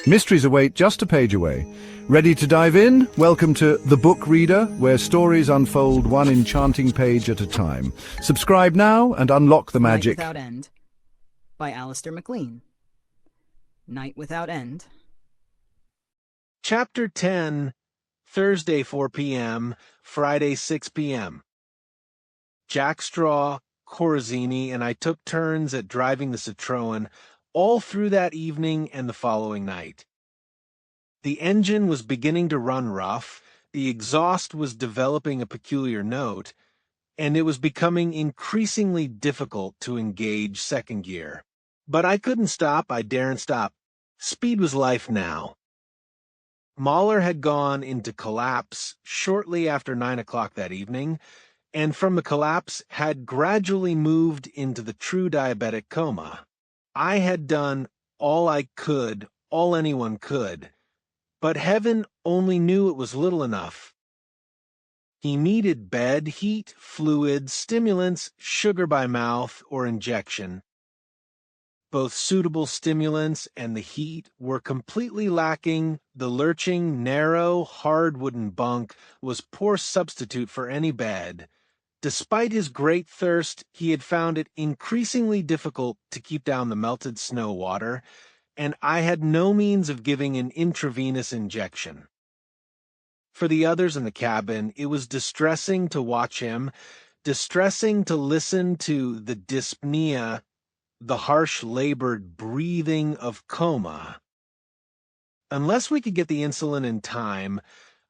Mysteries await just a page away. Ready to dive in? Welcome to The Book Reader, where stories unfold one enchanting page at a time. Subscribe now and unlock the magic. Night Without End by Alistair MacLean. Night Without End. Chapter 10, Thursday 4 p.m., Friday 6 p.m. Jack Straw, Corazzini, and I took turns at driving the Citroën all through that evening and the following night. The engine was beginning to run rough, the exhaust was developing a peculiar note, and it was becoming increasingly difficult to engage second gear. But I couldn't stop, I daren't stop. Speed was life now. Mahler had gone into collapse shortly after 9 o'clock that evening, and from the collapse had gradually moved into the true diabetic coma. I had done all I could, all anyone could, but heaven only knew it was little enough. He needed bed, heat, fluids, stimulants, sugar by mouth, or injection. Both suitable stimulants and the heat were completely lacking. The lurching, narrow, hard wooden bunk was poor substitute for any bed. Despite his great thirst, he had found it increasingly difficult to keep down the melted snow water, and I had no means of giving an intravenous injection. For the others in the cabin, it was distressing to watch him, distressing to listen to the dyspnea, the harsh, labored breathing of coma. Unless we could get the insulin in time,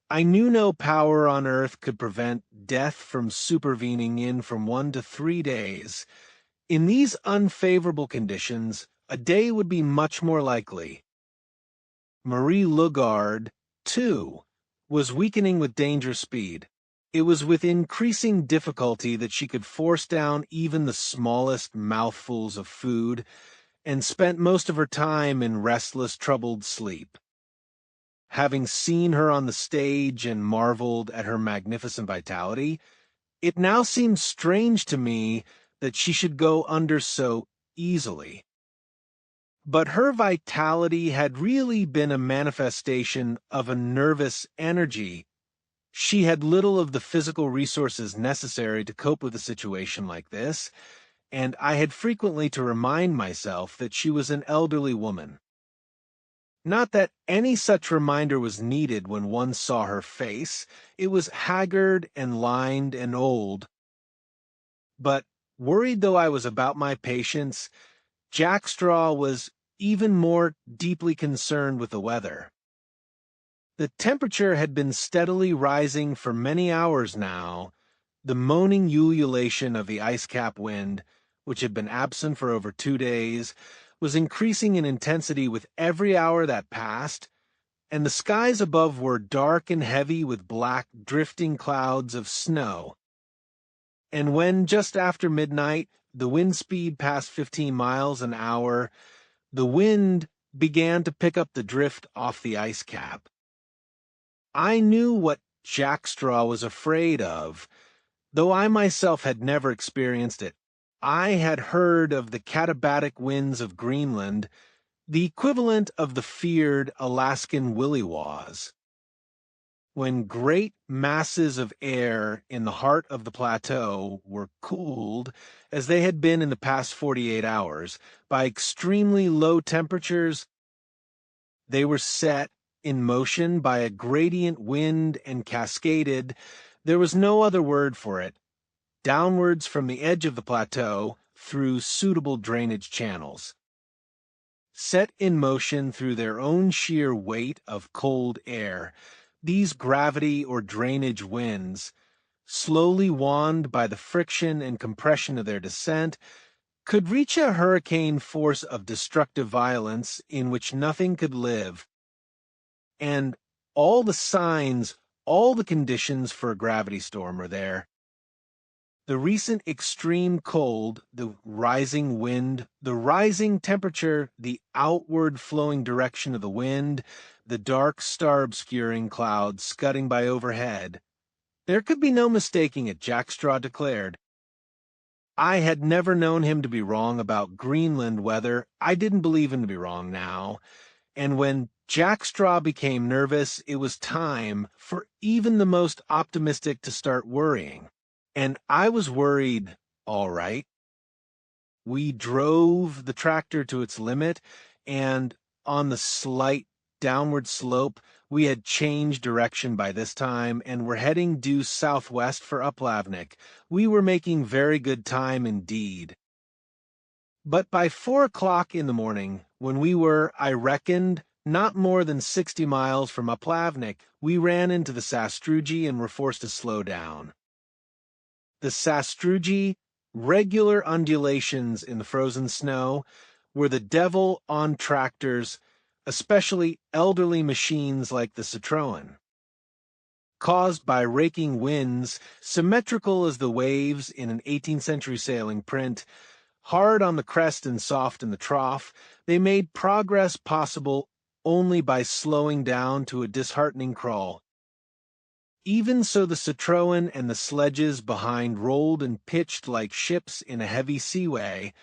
I knew no power on earth could prevent death from supervening in from 1 to 3 days. In these unfavorable conditions, a day would be much more likely. Marie Lugard, too, was weakening with dangerous speed. It was with increasing difficulty that she could force down even the smallest mouthfuls of food, and spent most of her time in restless, troubled sleep. Having seen her on the stage and marveled at her magnificent vitality, it now seemed strange to me that she should go under so easily. But her vitality had really been a manifestation of a nervous energy. She had little of the physical resources necessary to cope with a situation like this, and I had frequently to remind myself that she was an elderly woman. Not that any such reminder was needed when one saw her face. It was haggard and lined and old. But, worried though I was about my patients, Jack Straw was even more deeply concerned with the weather. The temperature had been steadily rising for many hours now. The moaning ululation of the ice-cap wind, which had been absent for over 2 days, was increasing in intensity with every hour that passed, and the skies above were dark and heavy with black, drifting clouds of snow. And when, just after midnight, the wind speed passed 15 miles an hour, the wind began to pick up the drift off the ice cap. I knew what Jack Straw was afraid of, though I myself had never experienced it. I had heard of the katabatic winds of Greenland, the equivalent of the feared Alaskan willywaws. When great masses of air in the heart of the plateau were cooled, as they had been in the past 48 hours, by extremely low temperatures, they were set in motion by a gradient wind and cascaded, there was no other word for it, downwards from the edge of the plateau through suitable drainage channels. Set in motion through their own sheer weight of cold air, these gravity or drainage winds, slowly wanned by the friction and compression of their descent, could reach a hurricane force of destructive violence in which nothing could live. And all the signs, all the conditions for a gravity storm are there. The recent extreme cold, the rising wind, the rising temperature, the outward flowing direction of the wind, the dark star-obscuring clouds scudding by overhead. There could be no mistaking it, Jack Straw declared. I had never known him to be wrong about Greenland weather. I didn't believe him to be wrong now. And when Jack Straw became nervous, it was time for even the most optimistic to start worrying. And I was worried, all right. We drove the tractor to its limit, and on the slight downward slope, we had changed direction by this time and were heading due southwest for Uplavnik. We were making very good time indeed. But by 4 o'clock in the morning, when we were, I reckoned, not more than 60 miles from Uplavnik, we ran into the sastrugi and were forced to slow down. The sastrugi, regular undulations in the frozen snow, were the devil on tractors, especially elderly machines like the Citroën. Caused by raking winds, symmetrical as the waves in an 18th century sailing print, hard on the crest and soft in the trough, they made progress possible only by slowing down to a disheartening crawl. Even so, the Citroën and the sledges behind rolled and pitched like ships in a heavy seaway,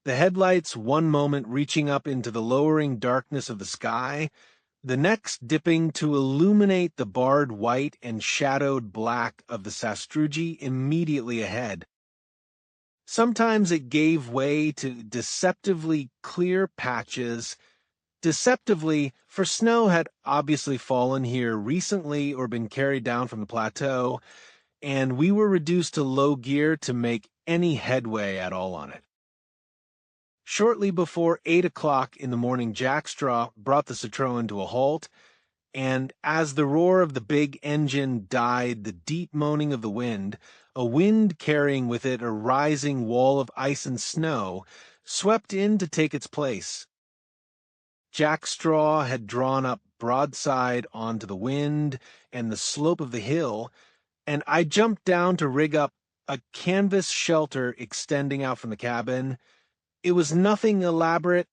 the headlights one moment reaching up into the lowering darkness of the sky, the next dipping to illuminate the barred white and shadowed black of the sastrugi immediately ahead. Sometimes it gave way to deceptively clear patches. Deceptively, for snow had obviously fallen here recently or been carried down from the plateau, and we were reduced to low gear to make any headway at all on it. Shortly before 8 o'clock in the morning, Jack Straw brought the Citroën to a halt, and as the roar of the big engine died the deep moaning of the wind, a wind carrying with it a rising wall of ice and snow, swept in to take its place. Jack Straw had drawn up broadside onto the wind and the slope of the hill, and I jumped down to rig up a canvas shelter extending out from the cabin. It was nothing elaborate,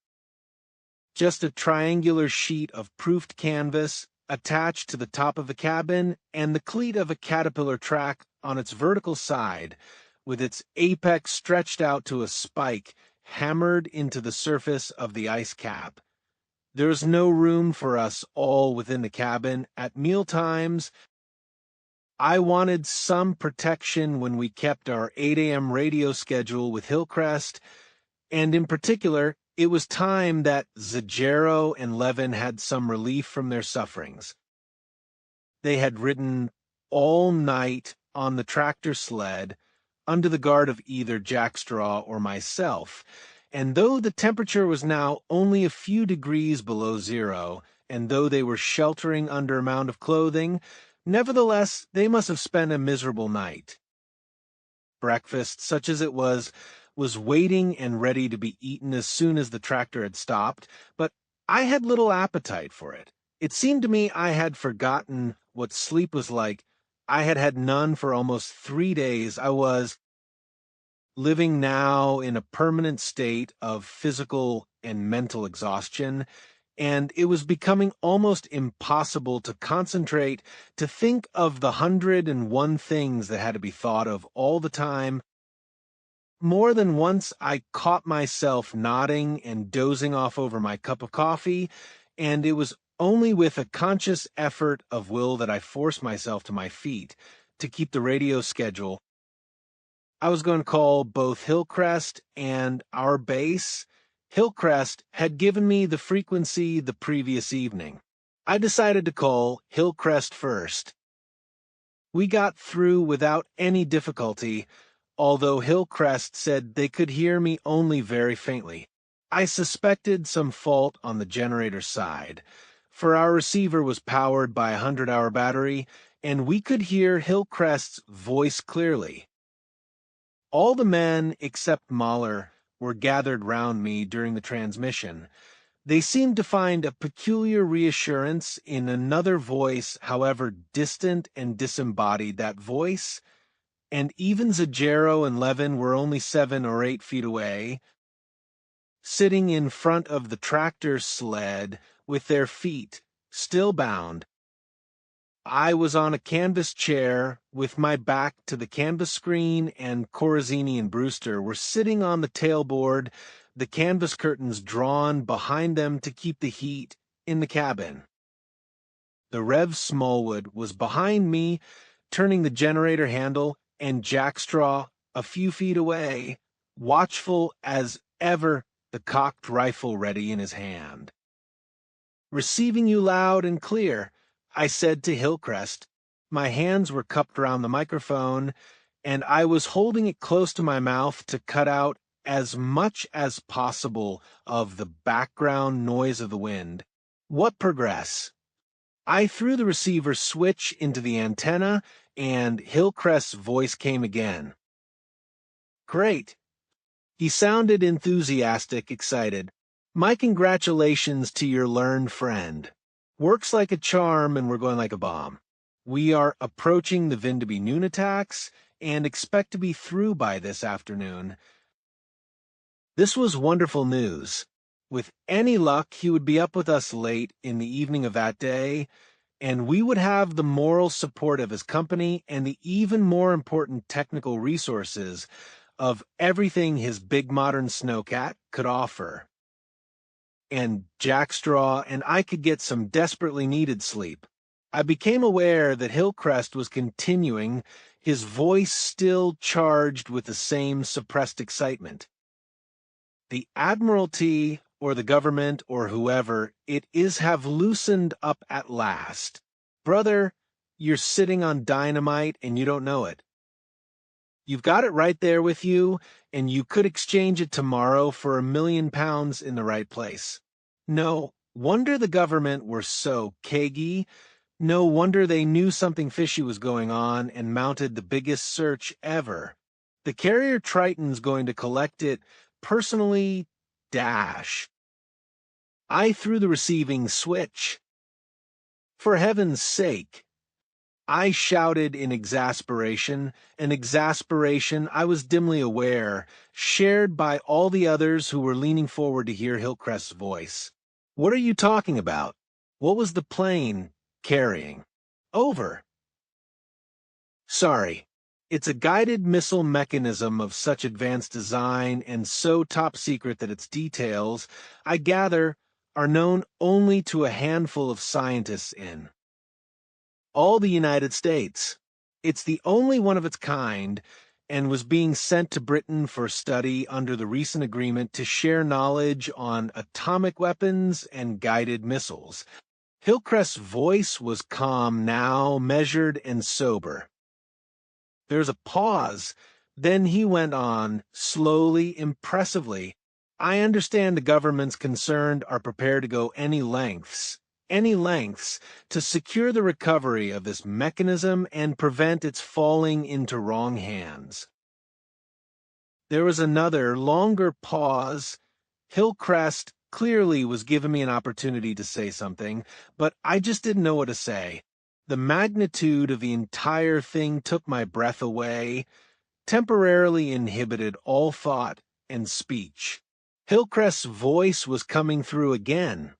just a triangular sheet of proofed canvas attached to the top of the cabin and the cleat of a caterpillar track on its vertical side, with its apex stretched out to a spike hammered into the surface of the ice cap. There was no room for us all within the cabin. At meal times, I wanted some protection when we kept our 8 a.m. radio schedule with Hillcrest, and in particular, it was time that Zagero and Levin had some relief from their sufferings. They had ridden all night on the tractor sled under the guard of either Jack Straw or myself, and though the temperature was now only a few degrees below zero, and though they were sheltering under a mound of clothing, nevertheless they must have spent a miserable night. Breakfast, such as it was waiting and ready to be eaten as soon as the tractor had stopped, but I had little appetite for it. It seemed to me I had forgotten what sleep was like. I had had none for almost 3 days. I was living now in a permanent state of physical and mental exhaustion, and it was becoming almost impossible to concentrate, to think of the 101 things that had to be thought of all the time. More than once I caught myself nodding and dozing off over my cup of coffee, and it was only with a conscious effort of will that I forced myself to my feet to keep the radio schedule. I was going to call both Hillcrest and our base. Hillcrest had given me the frequency the previous evening. I decided to call Hillcrest first. We got through without any difficulty, although Hillcrest said they could hear me only very faintly. I suspected some fault on the generator side, for our receiver was powered by a 100-hour battery, and we could hear Hillcrest's voice clearly. All the men except Mahler were gathered round me during the transmission. They seemed to find a peculiar reassurance in another voice, however distant and disembodied that voice, and even Zagero and Levin were only 7 or 8 feet away, sitting in front of the tractor sled with their feet still bound. I was on a canvas chair with my back to the canvas screen, and Corazzini and Brewster were sitting on the tailboard, the canvas curtains drawn behind them to keep the heat in the cabin. The Rev Smallwood was behind me, turning the generator handle, and Jack Straw a few feet away, watchful as ever, the cocked rifle ready in his hand. "Receiving you loud and clear," I said to Hillcrest. My hands were cupped around the microphone, and I was holding it close to my mouth to cut out as much as possible of the background noise of the wind. "What progress?" I threw the receiver switch into the antenna, and Hillcrest's voice came again. "Great." He sounded enthusiastic, excited. "My congratulations to your learned friend. Works like a charm, and we're going like a bomb. We are approaching the Vindaby noon attacks and expect to be through by this afternoon." This was wonderful news. With any luck, he would be up with us late in the evening of that day, and we would have the moral support of his company and the even more important technical resources of everything his big modern snowcat could offer. And Jack Straw and I could get some desperately needed sleep. I became aware that Hillcrest was continuing, his voice still charged with the same suppressed excitement. "The Admiralty, or the government, or whoever it is, have loosened up at last. Brother, you're sitting on dynamite and you don't know it. You've got it right there with you, and you could exchange it tomorrow for £1,000,000 in the right place. No wonder the government were so cagey. No wonder they knew something fishy was going on and mounted the biggest search ever. The carrier Triton's going to collect it personally, dash." I threw the receiving switch. "For heaven's sake," I shouted in exasperation, an exasperation I was dimly aware, shared by all the others who were leaning forward to hear Hillcrest's voice. "What are you talking about? What was the plane carrying?" "Over." "Sorry. It's a guided missile mechanism of such advanced design and so top secret that its details, I gather, are known only to a handful of scientists in all the United States. It's the only one of its kind, and was being sent to Britain for study under the recent agreement to share knowledge on atomic weapons and guided missiles." Hillcrest's voice was calm now, measured and sober. There was a pause. Then he went on, slowly, impressively. "I understand the governments concerned are prepared to go any lengths, to secure the recovery of this mechanism and prevent its falling into wrong hands." There was another, longer pause. Hillcrest clearly was giving me an opportunity to say something, but I just didn't know what to say. The magnitude of the entire thing took my breath away, temporarily inhibited all thought and speech. Hillcrest's voice was coming through again.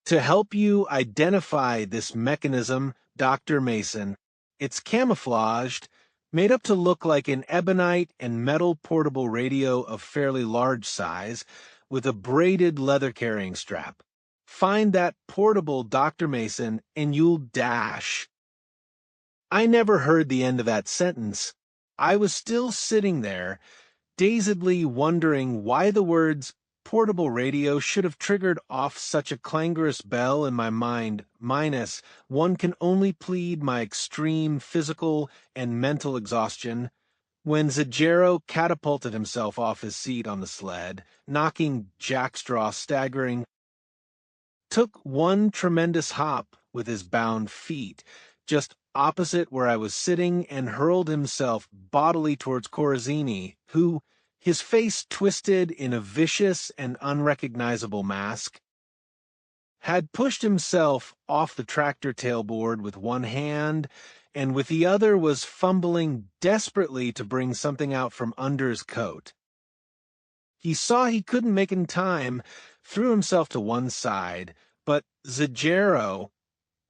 "To help you identify this mechanism, Dr. Mason, it's camouflaged, made up to look like an ebonite and metal portable radio of fairly large size, with a braided leather carrying strap. Find that portable, Dr. Mason, and you'll dash." I never heard the end of that sentence. I was still sitting there, dazedly wondering why the words portable radio should have triggered off such a clangorous bell in my mind, minus one can only plead my extreme physical and mental exhaustion, when Zajero catapulted himself off his seat on the sled, knocking Jack Straw staggering, took one tremendous hop with his bound feet, just opposite where I was sitting, and hurled himself bodily towards Corazzini, who, his face twisted in a vicious and unrecognizable mask, had pushed himself off the tractor tailboard with one hand, and with the other was fumbling desperately to bring something out from under his coat. He saw he couldn't make it in time, threw himself to one side, but Zajero,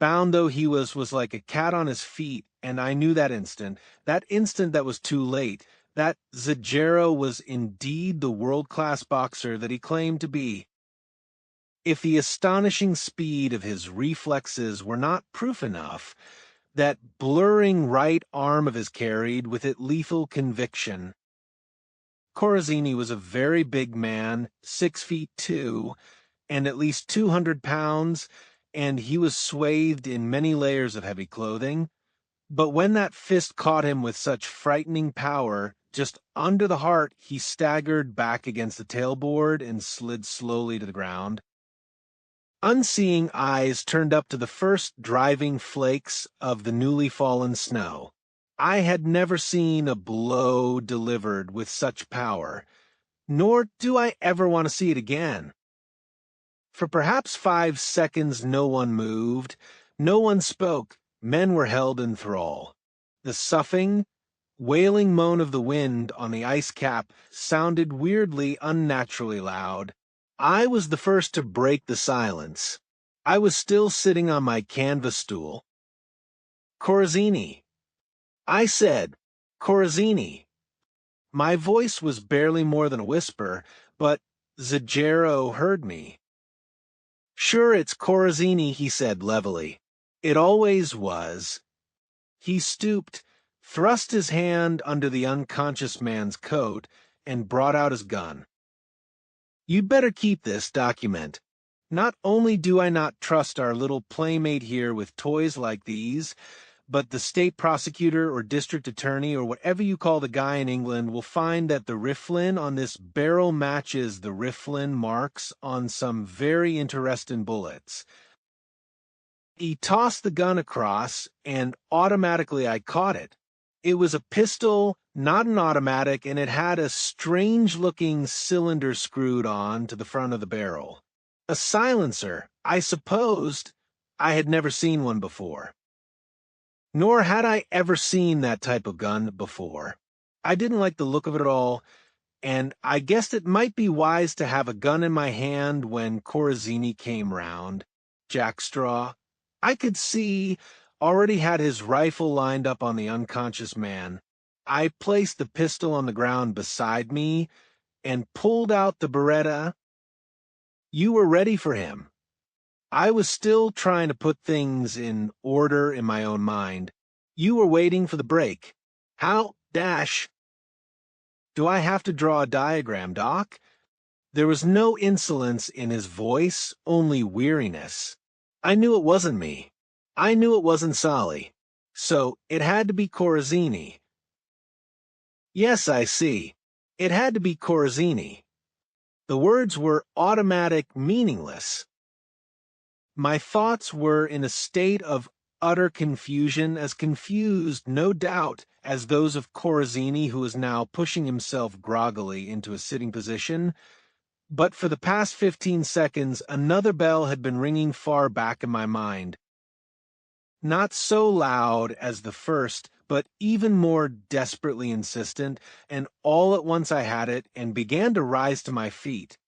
bound though he was like a cat on his feet, and I knew that instant that was too late, that Zajero was indeed the world-class boxer that he claimed to be. If the astonishing speed of his reflexes were not proof enough, that blurring right arm of his carried with it lethal conviction. Corazzini was a very big man, 6'2", and at least 200 pounds, and he was swathed in many layers of heavy clothing. But when that fist caught him with such frightening power, just under the heart, he staggered back against the tailboard and slid slowly to the ground. Unseeing eyes turned up to the first driving flakes of the newly fallen snow. I had never seen a blow delivered with such power, nor do I ever want to see it again. For perhaps 5 seconds no one moved, no one spoke, men were held in thrall. The soughing, wailing moan of the wind on the ice cap sounded weirdly, unnaturally loud. I was the first to break the silence. I was still sitting on my canvas stool. Corazzini. I said, Corazzini. My voice was barely more than a whisper, but Zagero heard me. Sure, it's Corazzini, he said levelly. It always was. He stooped, thrust his hand under the unconscious man's coat, and brought out his gun. You'd better keep this document. Not only do I not trust our little playmate here with toys like these, but the state prosecutor or district attorney or whatever you call the guy in England will find that the rifflin on this barrel matches the rifflin marks on some very interesting bullets. He tossed the gun across, and automatically I caught it. It was a pistol, not an automatic, and it had a strange-looking cylinder screwed on to the front of the barrel. A silencer, I supposed. I had never seen one before. Nor had I ever seen that type of gun before. I didn't like the look of it at all, and I guessed it might be wise to have a gun in my hand when Corazzini came round. Jack Straw, I could see, already had his rifle lined up on the unconscious man. I placed the pistol on the ground beside me and pulled out the Beretta. You were ready for him. I was still trying to put things in order in my own mind. You were waiting for the break. How, dash. Do I have to draw a diagram, Doc? There was no insolence in his voice, only weariness. I knew it wasn't me. I knew it wasn't Solly. So it had to be Corazzini. Yes, I see. It had to be Corazzini. The words were automatic, meaningless. My thoughts were in a state of utter confusion, as confused, no doubt, as those of Corazzini, who was now pushing himself groggily into a sitting position. But for the past 15 seconds, another bell had been ringing far back in my mind. Not so loud as the first, but even more desperately insistent, and all at once I had it, and began to rise to my feet.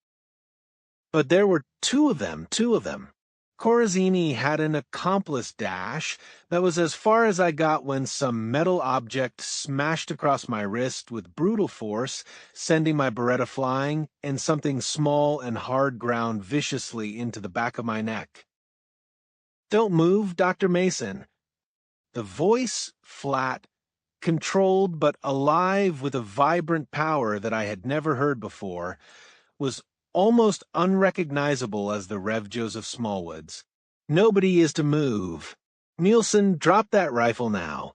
But there were two of them. Corazzini had an accomplice dash that was as far as I got when some metal object smashed across my wrist with brutal force, sending my Beretta flying, and something small and hard ground viciously into the back of my neck. Don't move, Dr. Mason. The voice, flat, controlled but alive with a vibrant power that I had never heard before, was almost unrecognizable as the Rev. Joseph Smallwood's. Nobody is to move. Nielsen, drop that rifle now.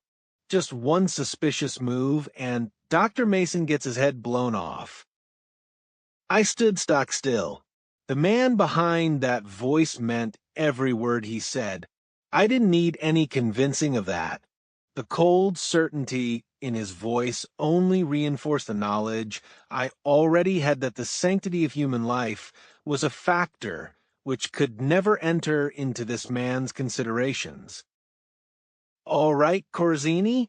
Just one suspicious move, and Dr. Mason gets his head blown off. I stood stock still. The man behind that voice meant every word he said. I didn't need any convincing of that. The cold certainty in his voice only reinforced the knowledge I already had that the sanctity of human life was a factor which could never enter into this man's considerations. All right, Corazzini?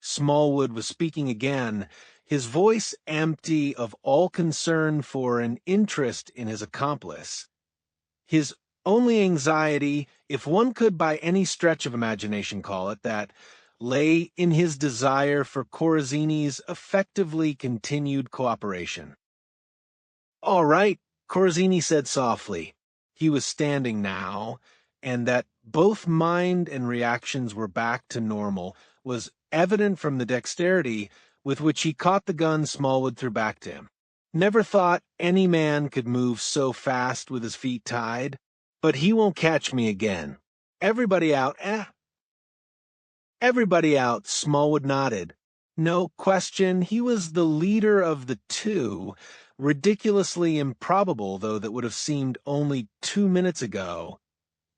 Smallwood was speaking again, his voice empty of all concern for an interest in his accomplice. His only anxiety, if one could by any stretch of imagination call it that, lay in his desire for Corazzini's effectively continued cooperation. All right, Corazzini said softly. he was standing now, and that both mind and reactions were back to normal was evident from the dexterity with which he caught the gun Smallwood threw back to him. Never thought any man could move so fast with his feet tied, but he won't catch me again. Everybody out, Everybody out, Smallwood nodded. No question, he was the leader of the two, ridiculously improbable though that would have seemed only 2 minutes ago.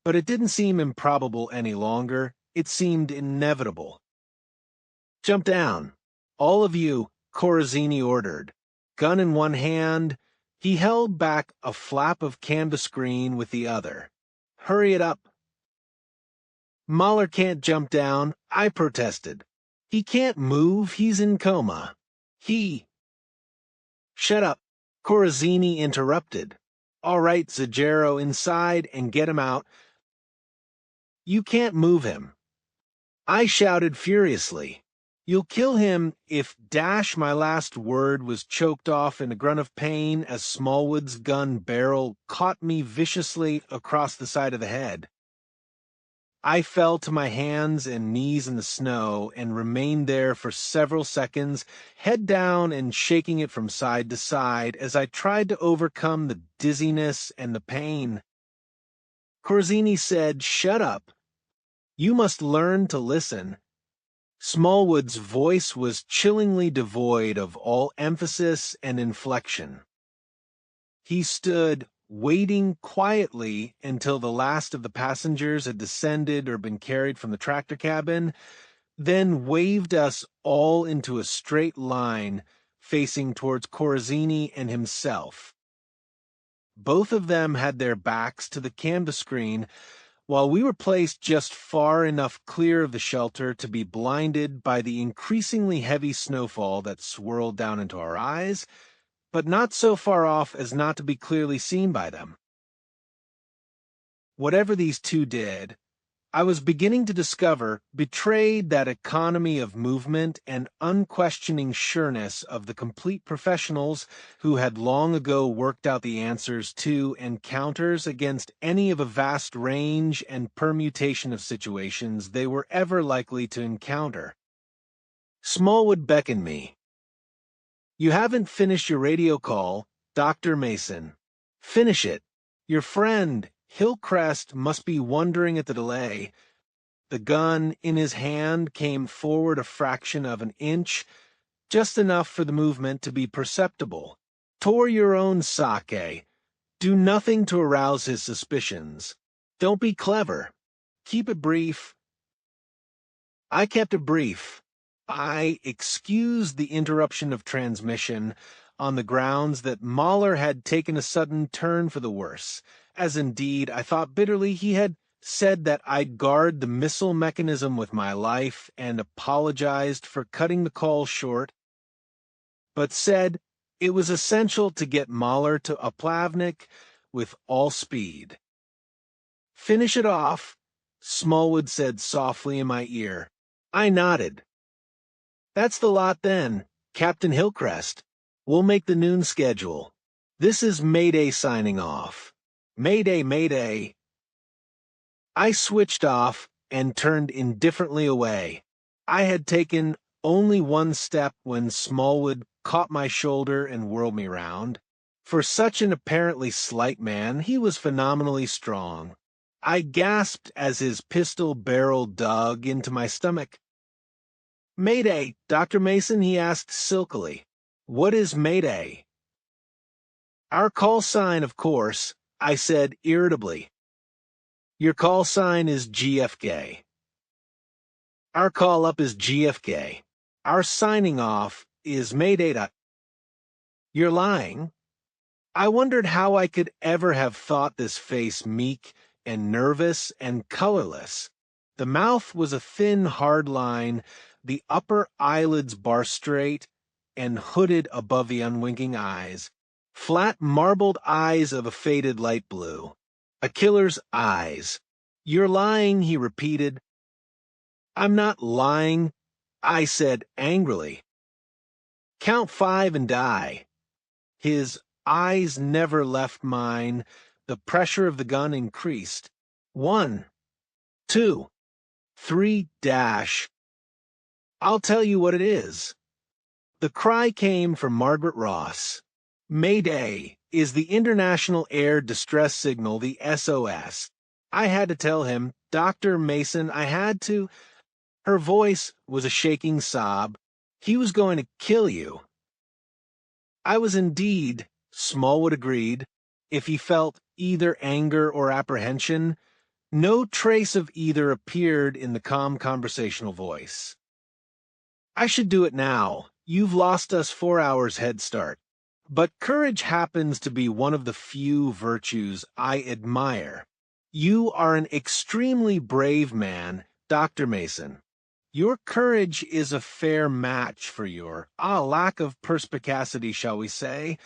But it didn't seem improbable any longer, it seemed inevitable. Jump down. All of you, Corazzini ordered. Gun in one hand, he held back a flap of canvas screen with the other. Hurry it up. Mahler can't jump down, I protested. He can't move, he's in coma. Shut up, Corazzini interrupted. All right, Zagero, inside and get him out. You can't move him. I shouted furiously. You'll kill him if my last word was choked off in a grunt of pain as Smallwood's gun barrel caught me viciously across the side of the head. I fell to my hands and knees in the snow and remained there for several seconds, head down and shaking it from side to side as I tried to overcome the dizziness and the pain. Corazzini said, "Shut up. You must learn to listen." Smallwood's voice was chillingly devoid of all emphasis and inflection. He stood waiting quietly until the last of the passengers had descended or been carried from the tractor cabin, then waved us all into a straight line facing towards Corazzini and himself. Both of them had their backs to the canvas screen, while we were placed just far enough clear of the shelter to be blinded by the increasingly heavy snowfall that swirled down into our eyes, but not so far off as not to be clearly seen by them. Whatever these two did, I was beginning to discover betrayed that economy of movement and unquestioning sureness of the complete professionals who had long ago worked out the answers to and counters against any of a vast range and permutation of situations they were ever likely to encounter. Smallwood beckoned me. You haven't finished your radio call, Dr. Mason. Finish it. Your friend, Hillcrest, must be wondering at the delay. The gun in his hand came forward a fraction of an inch, just enough for the movement to be perceptible. Tore your own sake. Do nothing to arouse his suspicions. Don't be clever. Keep it brief. I kept it brief. I excused the interruption of transmission on the grounds that Mahler had taken a sudden turn for the worse, as indeed I thought bitterly he had said that I'd guard the missile mechanism with my life and apologized for cutting the call short, but said it was essential to get Mahler to Oplavnik with all speed. Finish it off, Smallwood said softly in my ear. I nodded. That's the lot then, Captain Hillcrest. We'll make the noon schedule. This is Mayday signing off. Mayday, Mayday. I switched off and turned indifferently away. I had taken only one step when Smallwood caught my shoulder and whirled me round. For such an apparently slight man, he was phenomenally strong. I gasped as his pistol barrel dug into my stomach. Mayday, Dr. Mason, he asked silkily. What is Mayday? Our call sign, of course, I said irritably. Your call sign is GFK. Our call up is GFK. Our signing off is Mayday. You're lying. I wondered how I could ever have thought this face meek and nervous and colorless. The mouth was a thin, hard line, the upper eyelids bar straight and hooded above the unwinking eyes, flat marbled eyes of a faded light blue. A killer's eyes. You're lying, he repeated. I'm not lying, I said angrily. Count 5 and die. His eyes never left mine. The pressure of the gun increased. 1, 2, 3 dash. I'll tell you what it is. The cry came from Margaret Ross. Mayday is the International Air Distress Signal, the SOS. I had to tell him, Dr. Mason, I had to. Her voice was a shaking sob. He was going to kill you. I was indeed, Smallwood agreed. If he felt either anger or apprehension, no trace of either appeared in the calm conversational voice. I should do it now. You've lost us 4 hours head start. But courage happens to be one of the few virtues I admire. You are an extremely brave man, Dr. Mason. Your courage is a fair match for your lack of perspicacity, shall we say.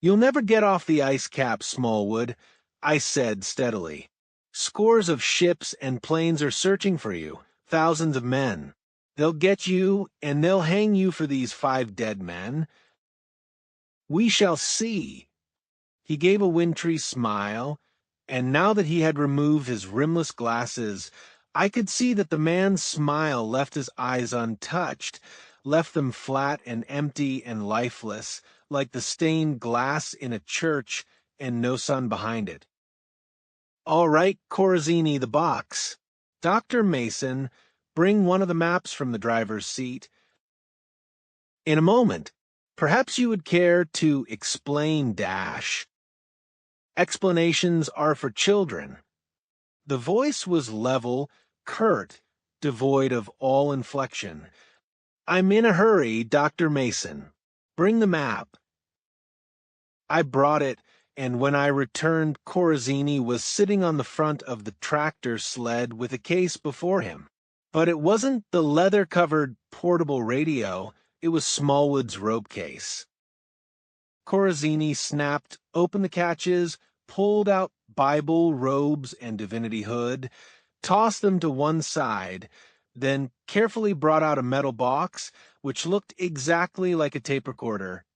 You'll never get off the ice cap, Smallwood, I said steadily. Scores of ships and planes are searching for you, thousands of men. They'll get you, and they'll hang you for these 5 dead men. We shall see. He gave a wintry smile, and now that he had removed his rimless glasses, I could see that the man's smile left his eyes untouched, left them flat and empty and lifeless, like the stained glass in a church and no sun behind it. All right, Corazzini, the box. Dr. Mason, bring one of the maps from the driver's seat. In a moment. Perhaps you would care to explain, Dash. Explanations are for children. The voice was level, curt, devoid of all inflection. I'm in a hurry, Dr. Mason. Bring the map. I brought it, and when I returned, Corazzini was sitting on the front of the tractor sled with a case before him. But it wasn't the leather-covered portable radio. It was Smallwood's rope case. Corazzini snapped open the catches, pulled out Bible, robes, and divinity hood, tossed them to one side, then carefully brought out a metal box, which looked exactly like a tape recorder.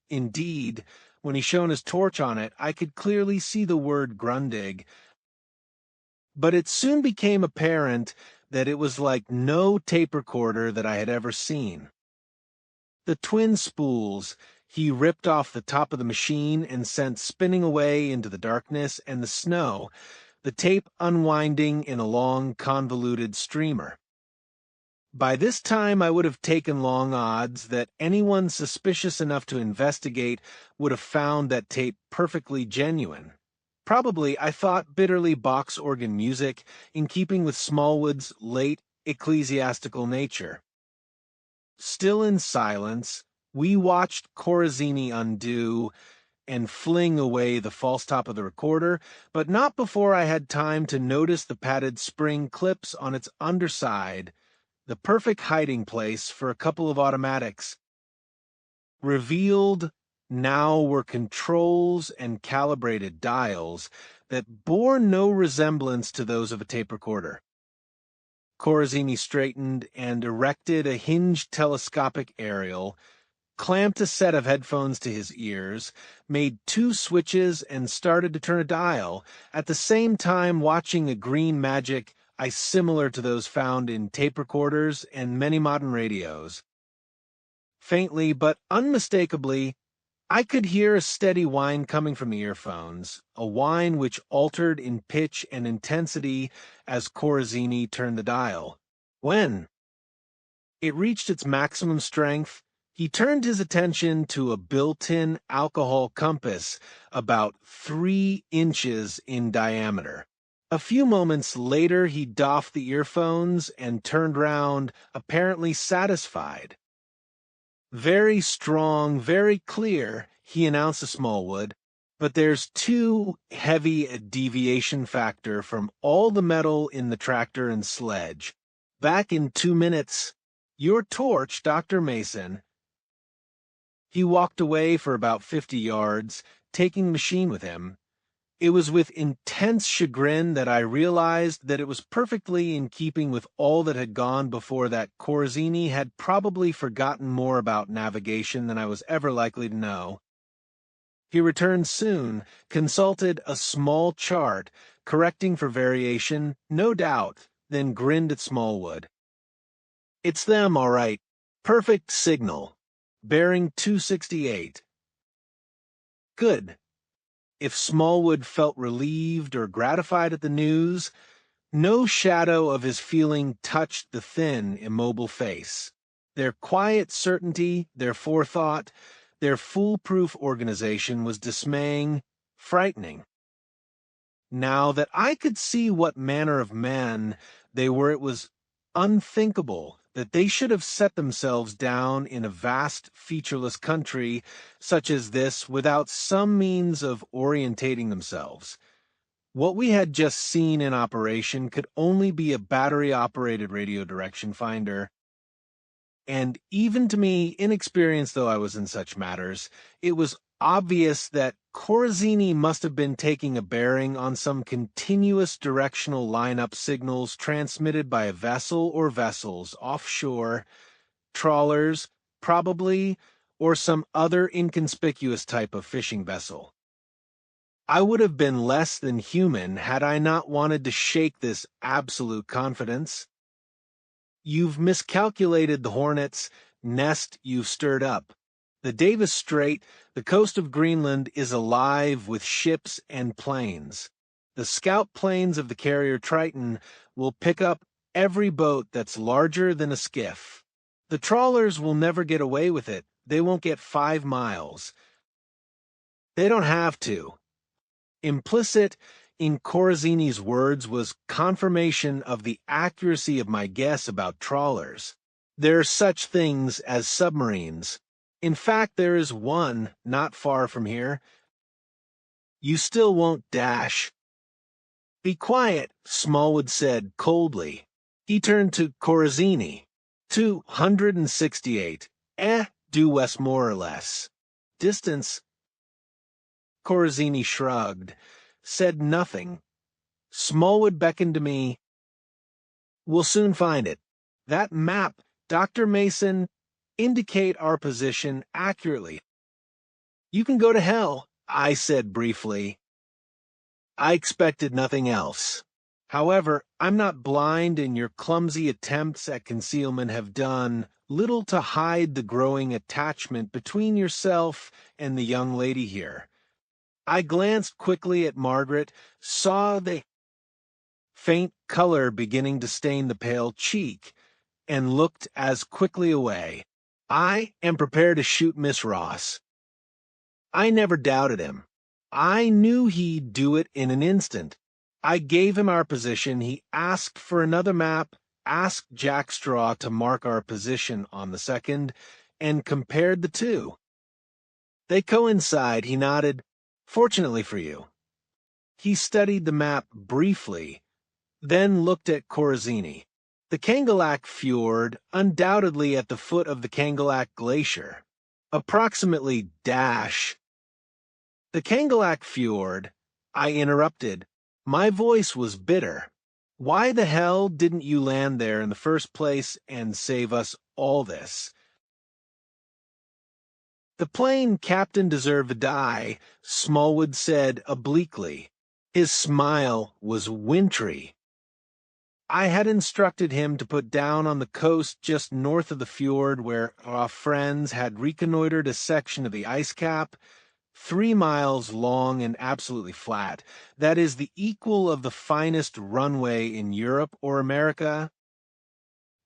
Indeed, when he shone his torch on it, I could clearly see the word Grundig. But it soon became apparent that it was like no tape recorder that I had ever seen. The twin spools he ripped off the top of the machine and sent spinning away into the darkness and the snow, the tape unwinding in a long, convoluted streamer. By this time I would have taken long odds that anyone suspicious enough to investigate would have found that tape perfectly genuine. Probably, I thought, bitterly box organ music, in keeping with Smallwood's late ecclesiastical nature. Still in silence, we watched Corazzini undo and fling away the false top of the recorder, but not before I had time to notice the padded spring clips on its underside, the perfect hiding place for a couple of automatics. Revealed now were controls and calibrated dials that bore no resemblance to those of a tape recorder. Corazzini straightened and erected a hinged telescopic aerial, clamped a set of headphones to his ears, made 2 switches, and started to turn a dial, at the same time watching a green magic similar to those found in tape recorders and many modern radios. Faintly but unmistakably, I could hear a steady whine coming from the earphones, a whine which altered in pitch and intensity as Corazzini turned the dial. When it reached its maximum strength, he turned his attention to a built-in alcohol compass about 3 inches in diameter. A few moments later, he doffed the earphones and turned round, apparently satisfied. Very strong, very clear, he announced to Smallwood, but there's too heavy a deviation factor from all the metal in the tractor and sledge. Back in 2 minutes. Your torch, Dr. Mason. He walked away for about 50 yards, taking the machine with him. It was with intense chagrin that I realized that it was perfectly in keeping with all that had gone before that Corazzini had probably forgotten more about navigation than I was ever likely to know. He returned soon, consulted a small chart, correcting for variation, no doubt, then grinned at Smallwood. "It's them, all right. Perfect signal. Bearing 268. Good." If Smallwood felt relieved or gratified at the news, no shadow of his feeling touched the thin, immobile face. Their quiet certainty, their forethought, their foolproof organization was dismaying, frightening. Now that I could see what manner of men they were, it was unthinkable that they should have set themselves down in a vast, featureless country such as this without some means of orientating themselves. What we had just seen in operation could only be a battery-operated radio direction finder. And even to me, inexperienced though I was in such matters, it was obvious that Corazzini must have been taking a bearing on some continuous directional lineup signals transmitted by a vessel or vessels offshore, trawlers, probably, or some other inconspicuous type of fishing vessel. I would have been less than human had I not wanted to shake this absolute confidence. "You've miscalculated the Hornet's nest you've stirred up. The Davis Strait, the coast of Greenland, is alive with ships and planes. The scout planes of the carrier Triton will pick up every boat that's larger than a skiff. The trawlers will never get away with it. They won't get 5 miles. They don't have to." Implicit in Corazzini's words was confirmation of the accuracy of my guess about trawlers. There are such things as submarines. In fact, there is one not far from here. "You still won't dash." "Be quiet," Smallwood said coldly. He turned to Corazzini. 268. Due west more or less. Distance. Corazzini shrugged, said nothing. Smallwood beckoned to me. "We'll soon find it. That map, Dr. Mason, indicate our position accurately." "You can go to hell," I said briefly. I expected nothing else. However, I'm not blind, and your clumsy attempts at concealment have done little to hide the growing attachment between yourself and the young lady here. I glanced quickly at Margaret, saw the faint color beginning to stain the pale cheek, and looked as quickly away. "I am prepared to shoot Miss Ross." I never doubted him. I knew he'd do it in an instant. I gave him our position. He asked for another map, asked Jack Straw to mark our position on the second, and compared the two. "They coincide," he nodded. "Fortunately for you." He studied the map briefly, then looked at Corazzini. "The Kangalak Fjord, undoubtedly at the foot of the Kangalak Glacier. Approximately dash." "The Kangalak Fjord," I interrupted. My voice was bitter. "Why the hell didn't you land there in the first place and save us all this?" "The plane captain deserved to die," Smallwood said obliquely. His smile was wintry. I had instructed him to put down on the coast just north of the fjord where our friends had reconnoitered a section of the ice cap, 3 miles long and absolutely flat. That is the equal of the finest runway in Europe or America.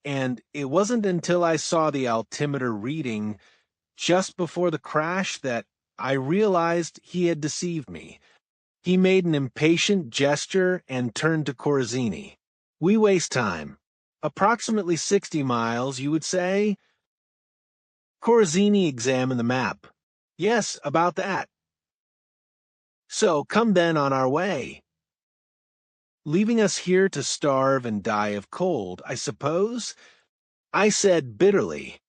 And it wasn't until I saw the altimeter reading just before the crash that I realized he had deceived me. He made an impatient gesture and turned to Corazzini. "We waste time. Approximately 60 miles, you would say?" Corazzini examined the map. "Yes, about that." "So come then on our way." "Leaving us here to starve and die of cold, I suppose?" I said bitterly.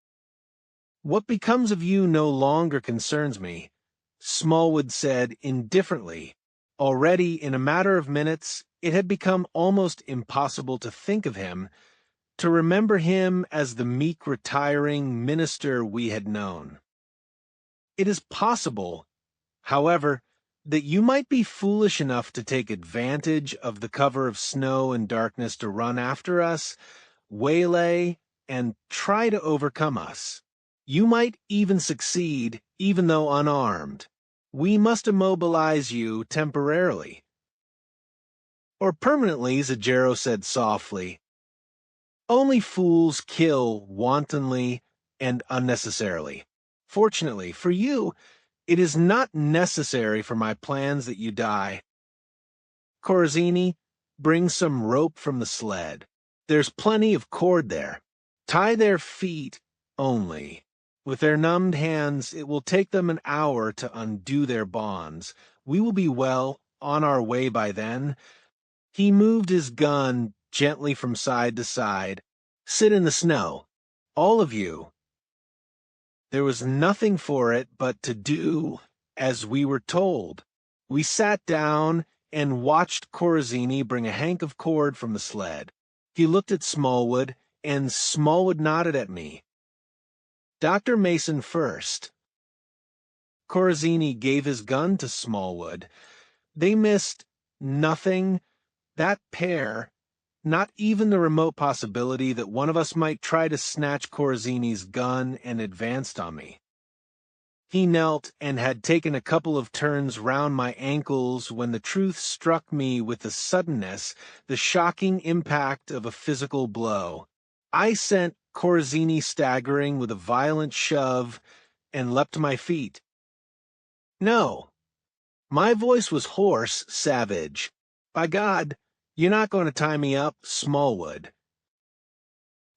"What becomes of you no longer concerns me," Smallwood said indifferently. Already, in a matter of minutes, it had become almost impossible to think of him, to remember him as the meek, retiring minister we had known. It is possible, However, that you might be foolish enough to take advantage of the cover of snow and darkness to run after us, waylay, and try to overcome us. You might even succeed, even though unarmed. We must immobilize you temporarily. Or permanently, Zajero said softly. Only fools kill wantonly and unnecessarily. Fortunately for you, it is not necessary for my plans that you die. Corazini, bring some rope from the sled. There's plenty of cord there. Tie their feet only. With their numbed hands, it will take them an hour to undo their bonds. We will be well on our way by then. He moved his gun gently from side to side. Sit in the snow. All of you. There was nothing for it but to do as we were told. We sat down and watched Corazini bring a hank of cord from the sled. He looked at Smallwood, and Smallwood nodded at me. Dr. Mason first. Corazini gave his gun to Smallwood. They missed nothing. That pair, not even the remote possibility that one of us might try to snatch Corazini's gun, and advanced on me. He knelt and had taken a couple of turns round my ankles when the truth struck me with the suddenness, the shocking impact of a physical blow. I sent Corazini staggering with a violent shove and leapt to my feet. No. My voice was hoarse, savage. By God, you're not going to tie me up, Smallwood.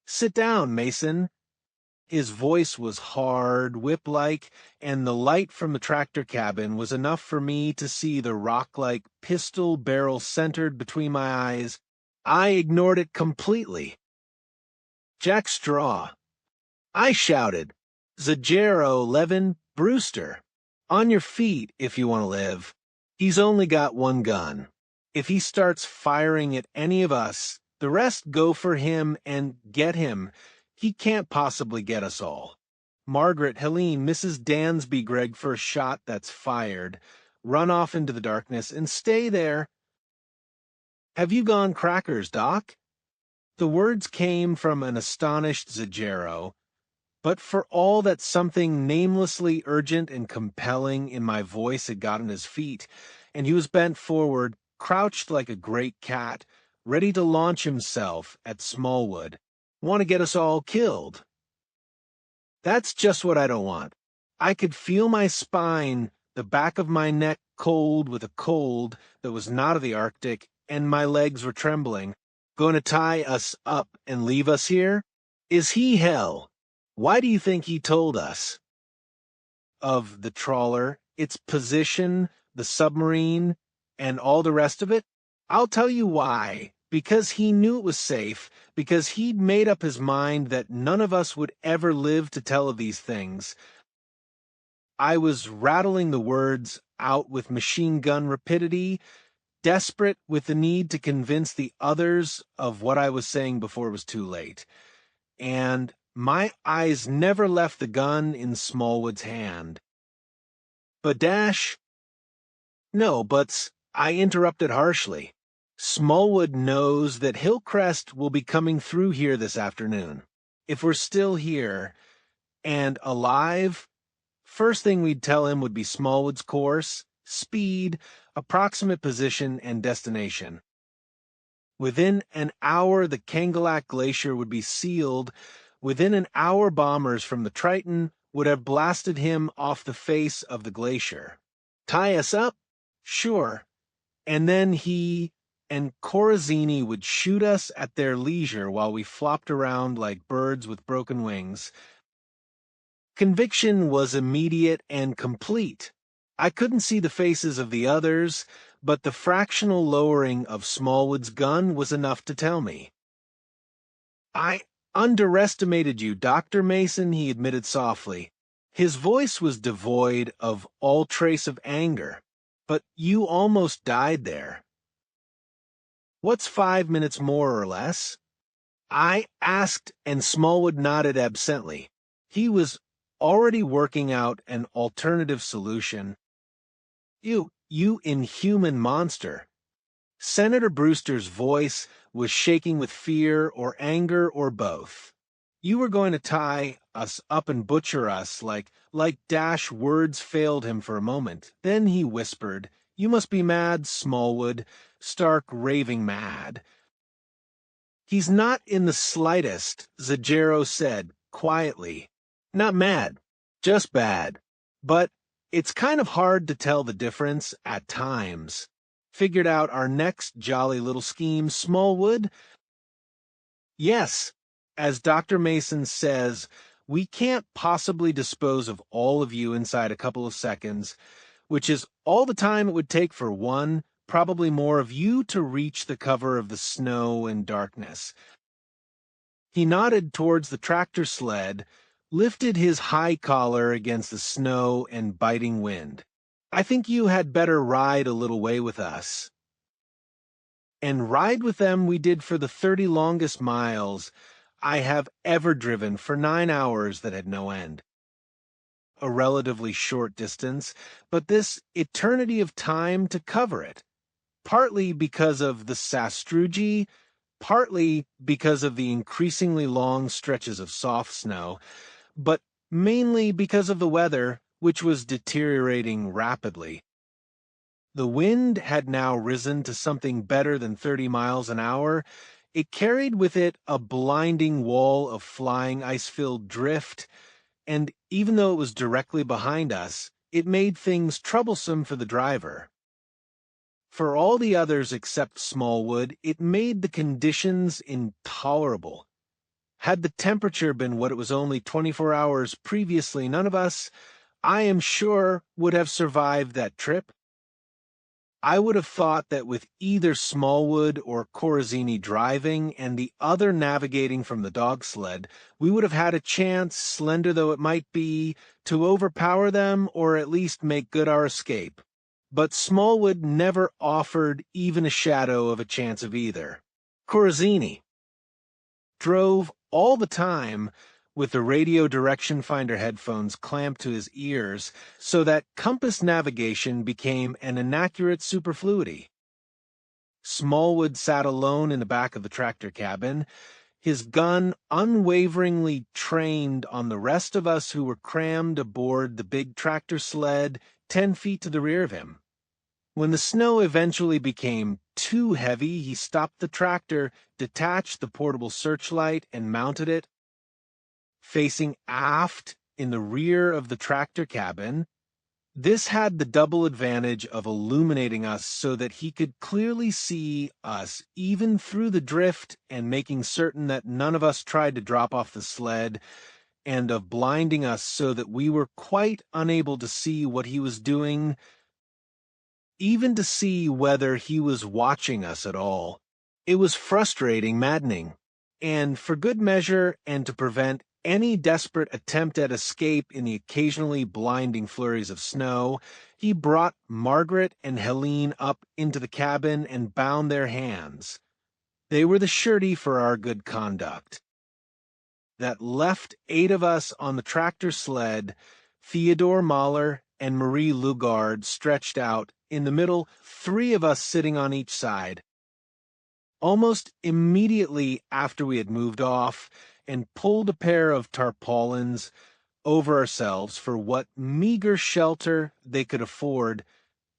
Sit down, Mason. His voice was hard, whip-like, and the light from the tractor cabin was enough for me to see the rock-like pistol barrel centered between my eyes. I ignored it completely. Jack Straw. I shouted. Zajero Levin Brewster. On your feet if you want to live. He's only got one gun. If he starts firing at any of us, the rest go for him and get him. He can't possibly get us all. Margaret, Helene, Mrs. Dansby, Greg, first shot that's fired. Run off into the darkness and stay there. Have you gone crackers, Doc? The words came from an astonished Zajero, but for all that something namelessly urgent and compelling in my voice had gotten his feet, and he was bent forward, crouched like a great cat, ready to launch himself at Smallwood. Want to get us all killed. That's just what I don't want. I could feel my spine, the back of my neck cold with a cold that was not of the Arctic, and my legs were trembling. Going to tie us up and leave us here? Is he hell? Why do you think he told us? Of the trawler, its position, the submarine, and all the rest of it? I'll tell you why. Because he knew it was safe, because he'd made up his mind that none of us would ever live to tell of these things. I was rattling the words out with machine gun rapidity, desperate with the need to convince the others of what I was saying before it was too late. And my eyes never left the gun in Smallwood's hand. But No, buts, I interrupted harshly. Smallwood knows that Hillcrest will be coming through here this afternoon. If we're still here, and alive, first thing we'd tell him would be Smallwood's course, speed, approximate position, and destination. Within an hour, the Kangalak Glacier would be sealed. Within an hour, bombers from the Triton would have blasted him off the face of the glacier. Tie us up? Sure. And then he and Corazini would shoot us at their leisure while we flopped around like birds with broken wings. Conviction was immediate and complete. I couldn't see the faces of the others, but the fractional lowering of Smallwood's gun was enough to tell me. I underestimated you, Dr. Mason, he admitted softly. His voice was devoid of all trace of anger, but you almost died there. What's 5 minutes more or less? I asked, and Smallwood nodded absently. He was already working out an alternative solution. You inhuman monster." Senator Brewster's voice was shaking with fear or anger or both. "You were going to tie us up and butcher us like Dash words failed him for a moment. Then he whispered, 'You must be mad, Smallwood, stark raving mad.'" "He's not in the slightest," Zajero said, quietly. "Not mad, just bad. But it's kind of hard to tell the difference at times. Figured out our next jolly little scheme, Smallwood?" "Yes. As Dr. Mason says, we can't possibly dispose of all of you inside a couple of seconds, which is all the time it would take for one, probably more, of you to reach the cover of the snow and darkness." He nodded towards the tractor sled, lifted his high collar against the snow and biting wind. "I think you had better ride a little way with us." And ride with them we did for the 30 longest miles I have ever driven, for 9 hours that had no end. A relatively short distance, but this eternity of time to cover it, partly because of the sastrugi, partly because of the increasingly long stretches of soft snow, but mainly because of the weather, which was deteriorating rapidly. The wind had now risen to something better than 30 miles an hour. It carried with it a blinding wall of flying ice-filled drift, and even though it was directly behind us, it made things troublesome for the driver. For all the others except Smallwood, it made the conditions intolerable. Had the temperature been what it was only 24 hours previously, none of us, I am sure, would have survived that trip. I would have thought that with either Smallwood or Corazzini driving and the other navigating from the dog sled, we would have had a chance, slender though it might be, to overpower them or at least make good our escape. But Smallwood never offered even a shadow of a chance of either. Corazzini drove all the time with the radio direction finder headphones clamped to his ears so that compass navigation became an inaccurate superfluity. Smallwood sat alone in the back of the tractor cabin, his gun unwaveringly trained on the rest of us who were crammed aboard the big tractor sled 10 feet to the rear of him. When the snow eventually became too heavy, he stopped the tractor, detached the portable searchlight, and mounted it facing aft in the rear of the tractor cabin. This had the double advantage of illuminating us so that he could clearly see us even through the drift, and making certain that none of us tried to drop off the sled, and of blinding us so that we were quite unable to see what he was doing, even to see whether he was watching us at all. It was frustrating, maddening, and for good measure, and to prevent any desperate attempt at escape in the occasionally blinding flurries of snow, he brought Margaret and Helene up into the cabin and bound their hands. They were the surety for our good conduct. That left 8 of us on the tractor sled, Theodore Mahler and Marie Lugard stretched out, in the middle, 3 of us sitting on each side. Almost immediately after we had moved off and pulled a pair of tarpaulins over ourselves for what meager shelter they could afford,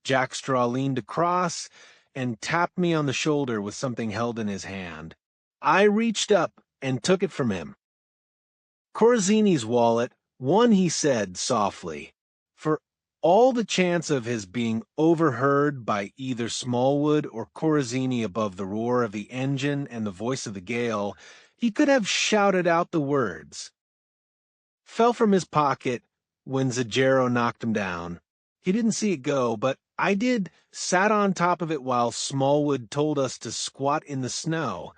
Jack Straw leaned across and tapped me on the shoulder with something held in his hand. I reached up and took it from him. Corazzini's wallet, one, he said softly. For all the chance of his being overheard by either Smallwood or Corazzini above the roar of the engine and the voice of the gale, he could have shouted out the words. Fell from his pocket when Zajero knocked him down. He didn't see it go, but I did, sat on top of it while Smallwood told us to squat in the snow.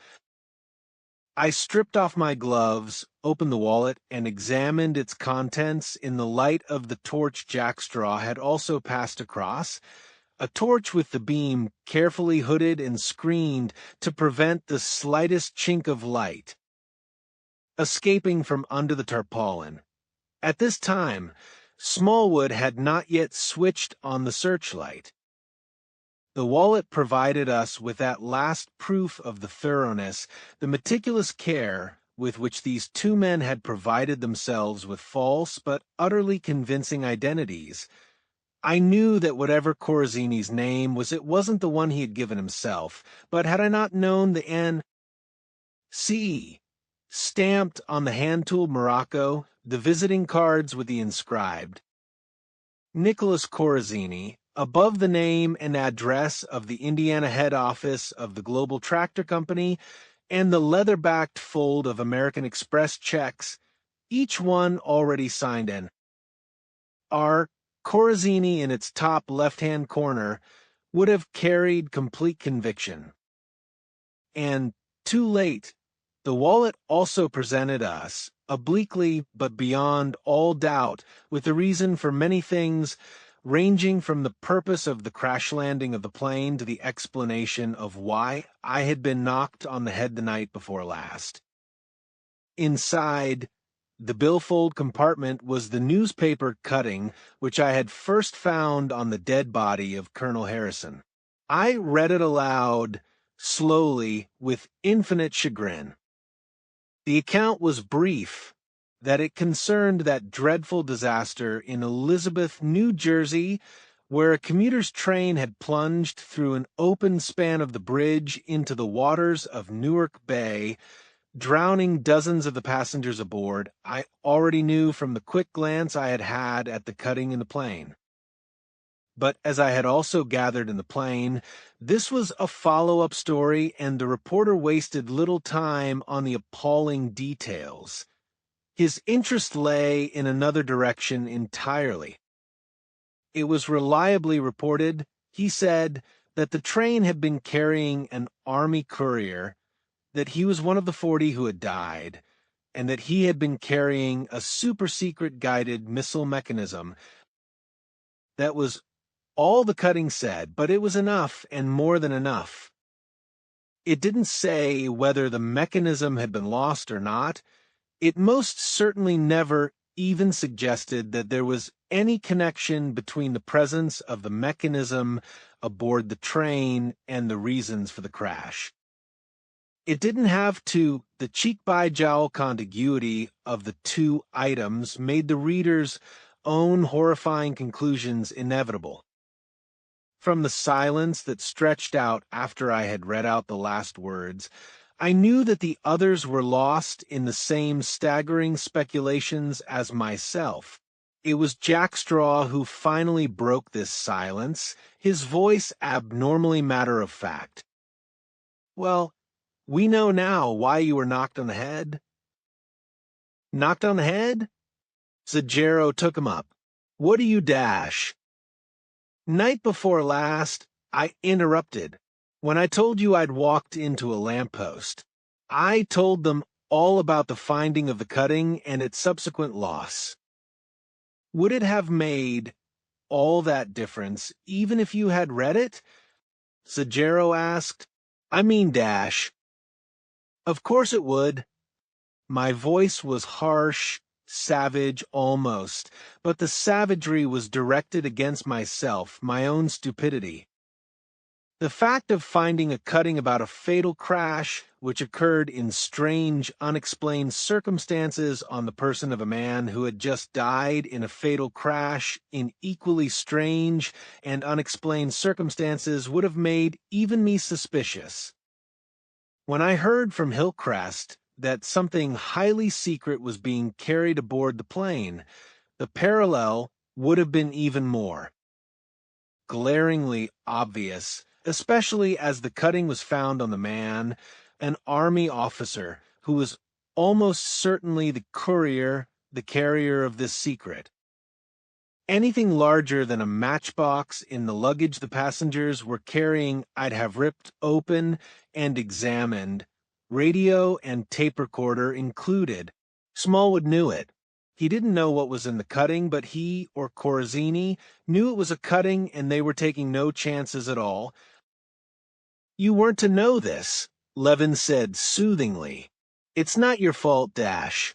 I stripped off my gloves, opened the wallet, and examined its contents in the light of the torch Jack Straw had also passed across, a torch with the beam carefully hooded and screened to prevent the slightest chink of light escaping from under the tarpaulin. At this time, Smallwood had not yet switched on the searchlight. The wallet provided us with that last proof of the thoroughness, the meticulous care with which these two men had provided themselves with false but utterly convincing identities. I knew that whatever Corazzini's name was, it wasn't the one he had given himself, but had I not known the N.C. stamped on the hand-tooled morocco, the visiting cards with the inscribed Nicholas Corazzini, above the name and address of the Indiana head office of the Global Tractor Company, and the leather-backed fold of American Express checks, each one already signed in. R. Corazzini in its top left-hand corner would have carried complete conviction. And too late, the wallet also presented us, obliquely but beyond all doubt, with the reason for many things, ranging from the purpose of the crash landing of the plane to the explanation of why I had been knocked on the head the night before last. Inside the billfold compartment was the newspaper cutting which I had first found on the dead body of Colonel Harrison. I read it aloud, slowly, with infinite chagrin. The account was brief, that it concerned that dreadful disaster in Elizabeth, New Jersey, where a commuter's train had plunged through an open span of the bridge into the waters of Newark Bay, drowning dozens of the passengers aboard. I already knew from the quick glance I had had at the cutting in the plane. But as I had also gathered in the plane, this was a follow-up story, and the reporter wasted little time on the appalling details. His interest lay in another direction entirely. It was reliably reported, he said, that the train had been carrying an Army courier, that he was one of the 40 who had died, and that he had been carrying a super-secret guided missile mechanism. That was all the cutting said, but it was enough, and more than enough. It didn't say whether the mechanism had been lost or not. It most certainly never even suggested that there was any connection between the presence of the mechanism aboard the train and the reasons for the crash. It didn't have to. The cheek-by-jowl contiguity of the two items made the reader's own horrifying conclusions inevitable. From the silence that stretched out after I had read out the last words, I knew that the others were lost in the same staggering speculations as myself. It was Jack Straw who finally broke this silence, his voice abnormally matter-of-fact. "Well, we know now why you were knocked on the head." "Knocked on the head?" Zagero took him up. "What do you dash?" "Night before last, I interrupted. When I told you I'd walked into a lamppost, I told them all about the finding of the cutting and its subsequent loss. Would it have made all that difference, even if you had read it?" Zagero asked. "I mean, dash." "Of course it would." My voice was harsh, savage almost, but the savagery was directed against myself, my own stupidity. The fact of finding a cutting about a fatal crash, which occurred in strange, unexplained circumstances on the person of a man who had just died in a fatal crash in equally strange and unexplained circumstances, would have made even me suspicious. When I heard from Hillcrest that something highly secret was being carried aboard the plane, the parallel would have been even more glaringly obvious, especially as the cutting was found on the man, an Army officer who was almost certainly the courier, the carrier of this secret. Anything larger than a matchbox in the luggage the passengers were carrying I'd have ripped open and examined, radio and tape recorder included. Smallwood knew it. He didn't know what was in the cutting, but he, or Corazzini, knew it was a cutting and they were taking no chances at all. "You weren't to know this," Levin said soothingly. "It's not your fault, Dash."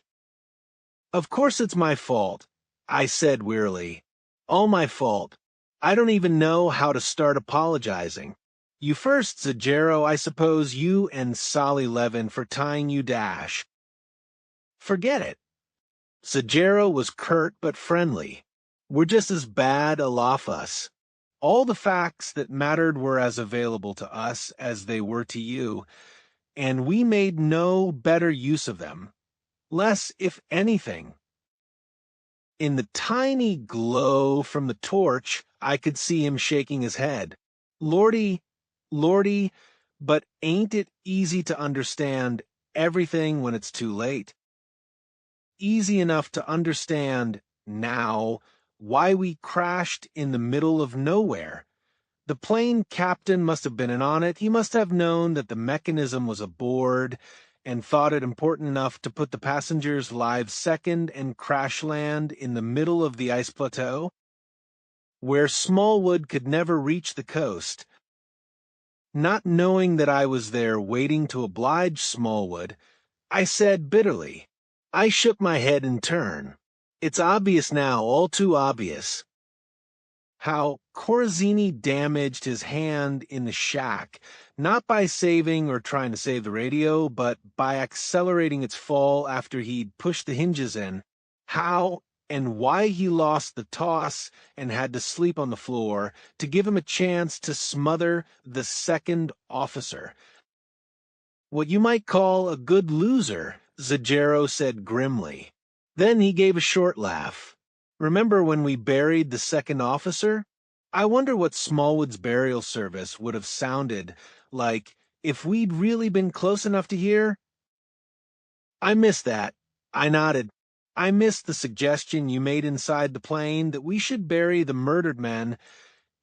"Of course it's my fault. I said wearily. All my fault. I don't even know how to start apologizing. You first, Zajero, I suppose you and Solly Levin for tying you Dash. Forget it. Zajero was curt but friendly. We're just as bad aloft us. All the facts that mattered were as available to us as they were to you, and we made no better use of them. Less, if anything. In the tiny glow from the torch, I could see him shaking his head. Lordy, Lordy, but ain't it easy to understand everything when it's too late? Easy enough to understand, now, why we crashed in the middle of nowhere. The plane captain must have been in on it. He must have known that the mechanism was aboard and thought it important enough to put the passengers' lives second and crash land in the middle of the ice plateau, where Smallwood could never reach the coast. Not knowing that I was there waiting to oblige Smallwood, I said bitterly. I shook my head in turn. It's obvious now, all too obvious. How Corazini damaged his hand in the shack, not by saving or trying to save the radio, but by accelerating its fall after he'd pushed the hinges in. How and why he lost the toss and had to sleep on the floor to give him a chance to smother the second officer. What you might call a good loser, Zajero said grimly. Then he gave a short laugh. Remember when we buried the second officer? I wonder what Smallwood's burial service would have sounded like if we'd really been close enough to hear. I missed that. I nodded. I missed the suggestion you made inside the plane that we should bury the murdered men.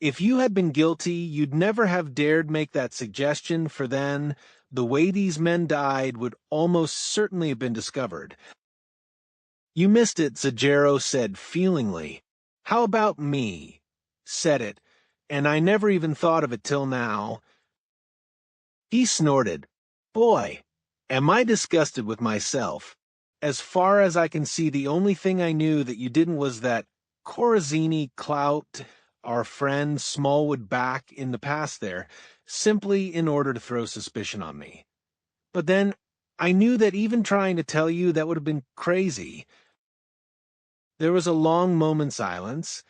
If you had been guilty, you'd never have dared make that suggestion, for then the way these men died would almost certainly have been discovered. You missed it, Zajero said feelingly. How about me? Said it, and I never even thought of it till now. He snorted. Boy, am I disgusted with myself. As far as I can see, the only thing I knew that you didn't was that Corazini clout our friend Smallwood back in the past there, simply in order to throw suspicion on me. But then I knew that even trying to tell you that would have been crazy. There was a long moment's silence,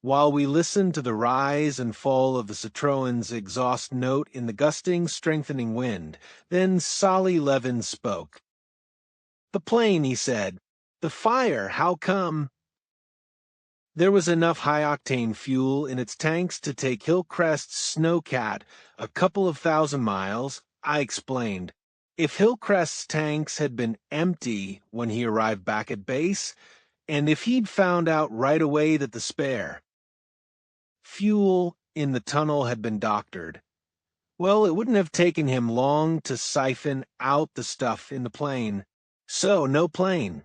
while we listened to the rise and fall of the Citroen's exhaust note in the gusting, strengthening wind. Then Solly Levin spoke. The plane, he said. The fire, how come? There was enough high-octane fuel in its tanks to take Hillcrest's Snowcat a couple of thousand miles, I explained. If Hillcrest's tanks had been empty when he arrived back at base, and if he'd found out right away that the spare fuel in the tunnel had been doctored, well, it wouldn't have taken him long to siphon out the stuff in the plane. So, no plane.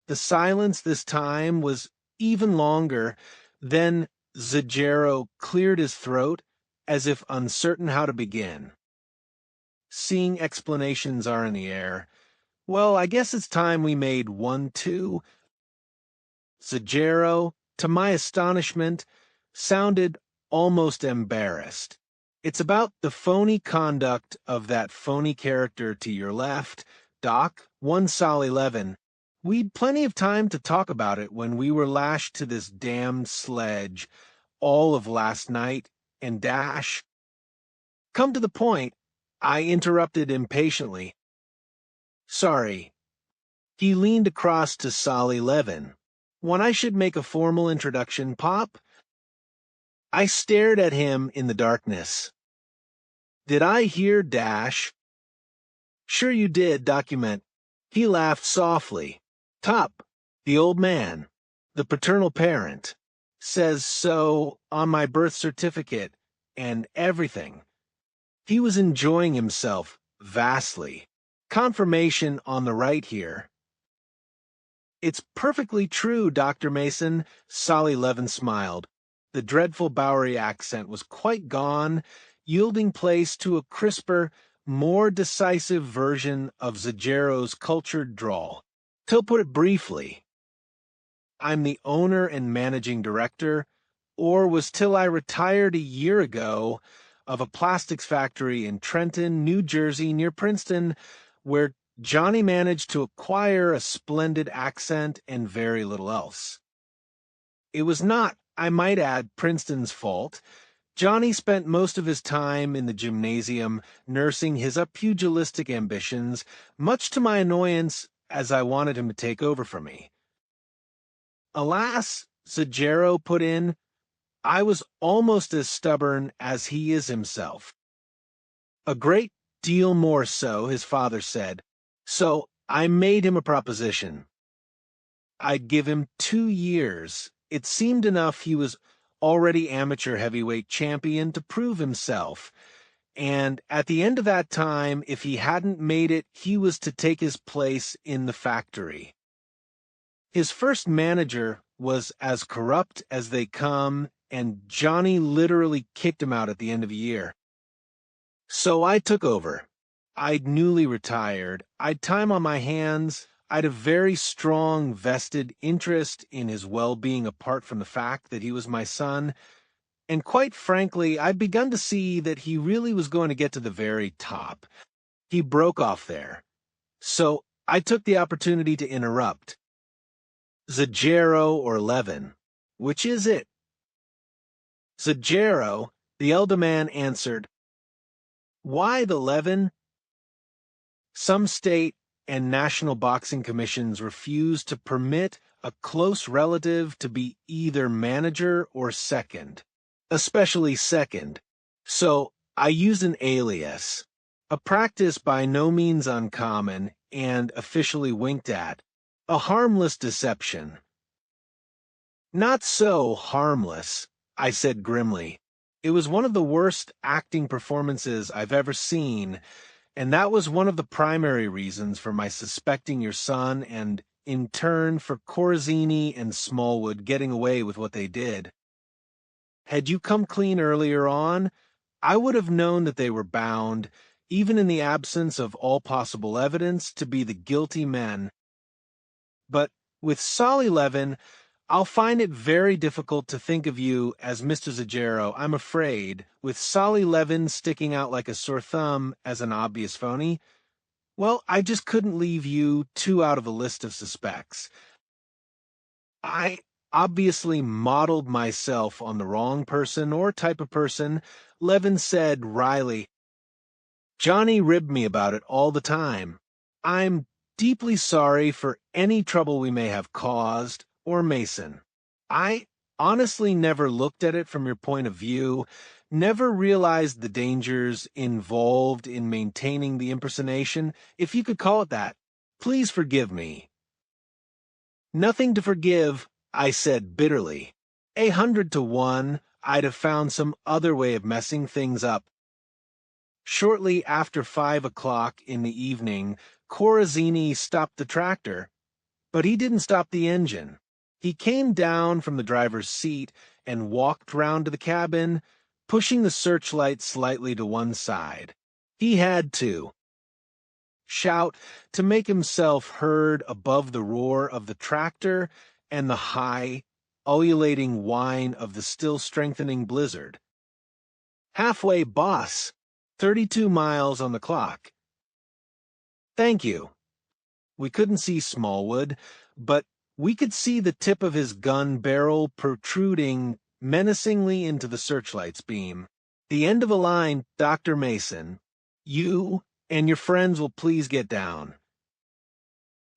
The silence this time was even longer. Then Zajero cleared his throat, as if uncertain how to begin. Seeing explanations are in the air, well, I guess it's time we made one, too. Zajero, to my astonishment, sounded almost embarrassed. It's about the phony conduct of that phony character to your left, Doc, one Solly Levin. We'd plenty of time to talk about it when we were lashed to this damned sledge all of last night, and Dash. Come to the point, I interrupted impatiently. Sorry. He leaned across to Solly Levin. When I should make a formal introduction, Pop? I stared at him in the darkness. Did I hear Dash? Sure you did, document. He laughed softly. Top, the old man, the paternal parent, says so on my birth certificate and everything. He was enjoying himself vastly. Confirmation on the right here. It's perfectly true, Dr. Mason, Solly Levin smiled. The dreadful Bowery accent was quite gone, yielding place to a crisper, more decisive version of Zajero's cultured drawl. To put it briefly, I'm the owner and managing director, or was till I retired a year ago of a plastics factory in Trenton, New Jersey, near Princeton, where Johnny managed to acquire a splendid accent and very little else. It was not, I might add, Princeton's fault. Johnny spent most of his time in the gymnasium nursing his pugilistic ambitions, much to my annoyance, as I wanted him to take over for me. Alas, Zagero put in, I was almost as stubborn as he is himself. A great deal more so, his father said. So I made him a proposition. I'd give him 2 years. It seemed enough he was already amateur heavyweight champion to prove himself. And at the end of that time, if he hadn't made it, he was to take his place in the factory. His first manager was as corrupt as they come, and Johnny literally kicked him out at the end of a year. So I took over. I'd newly retired. I'd time on my hands. I'd a very strong vested interest in his well-being apart from the fact that he was my son. And quite frankly, I'd begun to see that he really was going to get to the very top. He broke off there. So I took the opportunity to interrupt. Zagero or Levin, which is it? Zagero, the elder man answered, Why the Levin? Some state and national boxing commissions refuse to permit a close relative to be either manager or second, especially second. So I used an alias, a practice by no means uncommon and officially winked at, a harmless deception. Not so harmless, I said grimly. It was one of the worst acting performances I've ever seen, and that was one of the primary reasons for my suspecting your son and, in turn, for Corzini and Smallwood getting away with what they did. Had you come clean earlier on, I would have known that they were bound, even in the absence of all possible evidence, to be the guilty men. But with Solly Levin, I'll find it very difficult to think of you as Mr. Zagero, I'm afraid, with Solly Levin sticking out like a sore thumb as an obvious phony. Well, I just couldn't leave you too out of a list of suspects. I obviously modeled myself on the wrong person or type of person. Levin said wryly, Johnny ribbed me about it all the time. I'm deeply sorry for any trouble we may have caused, or Mason. I honestly never looked at it from your point of view, never realized the dangers involved in maintaining the impersonation, if you could call it that. Please forgive me. Nothing to forgive, I said bitterly. 100 to 1, I'd have found some other way of messing things up. Shortly after 5 o'clock in the evening, Corazini stopped the tractor, but he didn't stop the engine. He came down from the driver's seat and walked round to the cabin, pushing the searchlight slightly to one side. He had to shout to make himself heard above the roar of the tractor and the high, ululating whine of the still-strengthening blizzard. Halfway, boss. 32 miles on the clock. Thank you. We couldn't see Smallwood, but we could see the tip of his gun barrel protruding menacingly into the searchlight's beam. The end of a line, Dr. Mason. You and your friends will please get down.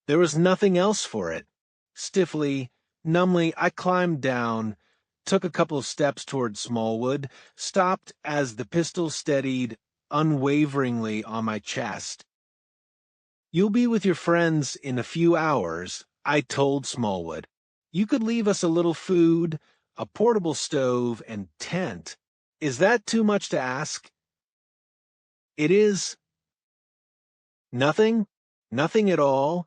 There was nothing else for it. Stiffly, numbly, I climbed down, took a couple of steps toward Smallwood, stopped as the pistol steadied unwaveringly on my chest. You'll be with your friends in a few hours, I told Smallwood. You could leave us a little food, a portable stove, and tent. Is that too much to ask? It is. Nothing? Nothing at all?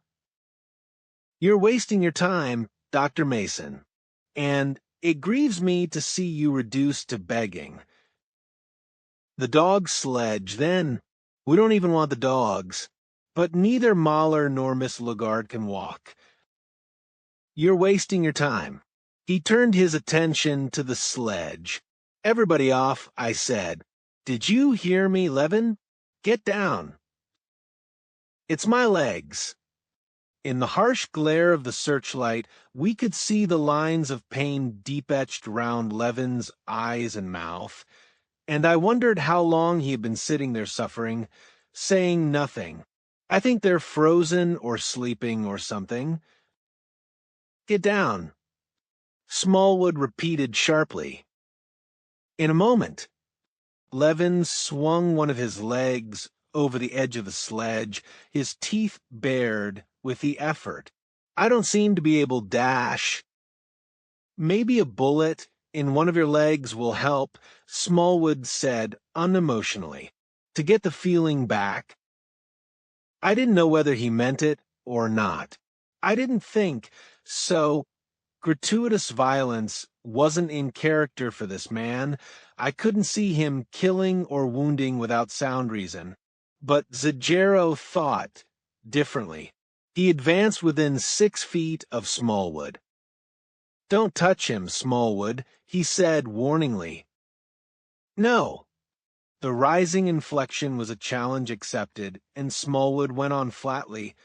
You're wasting your time, Dr. Mason, and it grieves me to see you reduced to begging. The dog sledge, then. We don't even want the dogs. But neither Mahler nor Miss Lagarde can walk. You're wasting your time. He turned his attention to the sledge. Everybody off, I said. Did you hear me, Levin? Get down. It's my legs. In the harsh glare of the searchlight, we could see the lines of pain deep-etched round Levin's eyes and mouth, and I wondered how long he had been sitting there suffering, saying nothing. I think they're frozen or sleeping or something. Get down. Smallwood repeated sharply. In a moment. Levin swung one of his legs over the edge of the sledge, his teeth bared with the effort. I don't seem to be able to dash. Maybe a bullet in one of your legs will help, Smallwood said unemotionally, to get the feeling back. I didn't know whether he meant it or not. I didn't think so. Gratuitous violence wasn't in character for this man. I couldn't see him killing or wounding without sound reason. But Zagero thought differently. He advanced within 6 feet of Smallwood. Don't touch him, Smallwood, he said warningly. No. The rising inflection was a challenge accepted, and Smallwood went on flatly.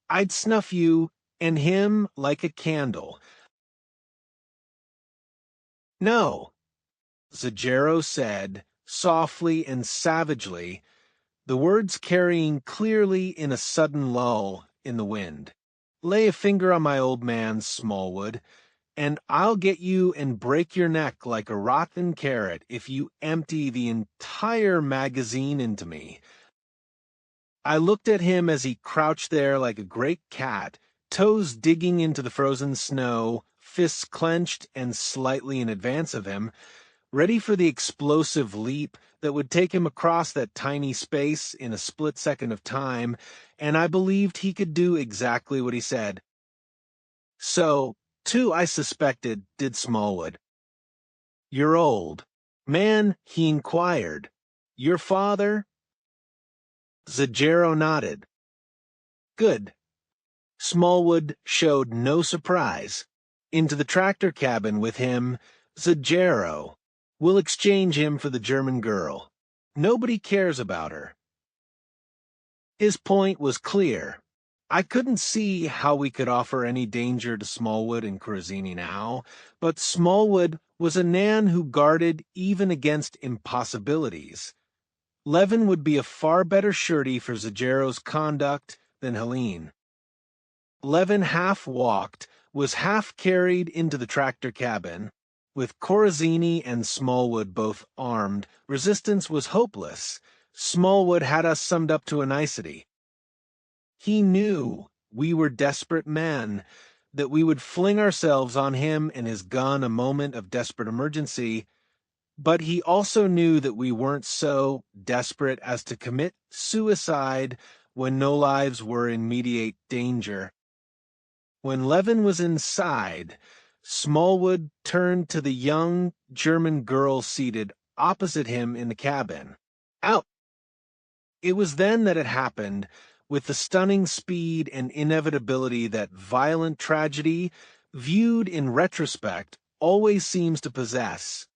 I'd snuff you and him like a candle. No, Zagero said, softly and savagely, the words carrying clearly in a sudden lull in the wind. Lay a finger on my old man, Smallwood, and I'll get you and break your neck like a rotten carrot if you empty the entire magazine into me. I looked at him as he crouched there like a great cat, toes digging into the frozen snow, fists clenched and slightly in advance of him, ready for the explosive leap that would take him across that tiny space in a split second of time, and I believed he could do exactly what he said. So, too, I suspected, did Smallwood. You're old. Man, he inquired. Your father? Zagero nodded. Good. Smallwood showed no surprise. Into the tractor cabin with him, Zagero. We'll exchange him for the German girl. Nobody cares about her. His point was clear. I couldn't see how we could offer any danger to Smallwood and Corazzini now, but Smallwood was a man who guarded even against impossibilities. Levin would be a far better surety for Zagero's conduct than Helene. Levin half walked, was half carried into the tractor cabin. With Corazzini and Smallwood both armed, resistance was hopeless. Smallwood had us summed up to a nicety. He knew we were desperate men, that we would fling ourselves on him and his gun a moment of desperate emergency, but he also knew that we weren't so desperate as to commit suicide when no lives were in immediate danger. When Levin was inside, Smallwood turned to the young German girl seated opposite him in the cabin. Out! It was then that it happened, with the stunning speed and inevitability that violent tragedy, viewed in retrospect, always seems to possess.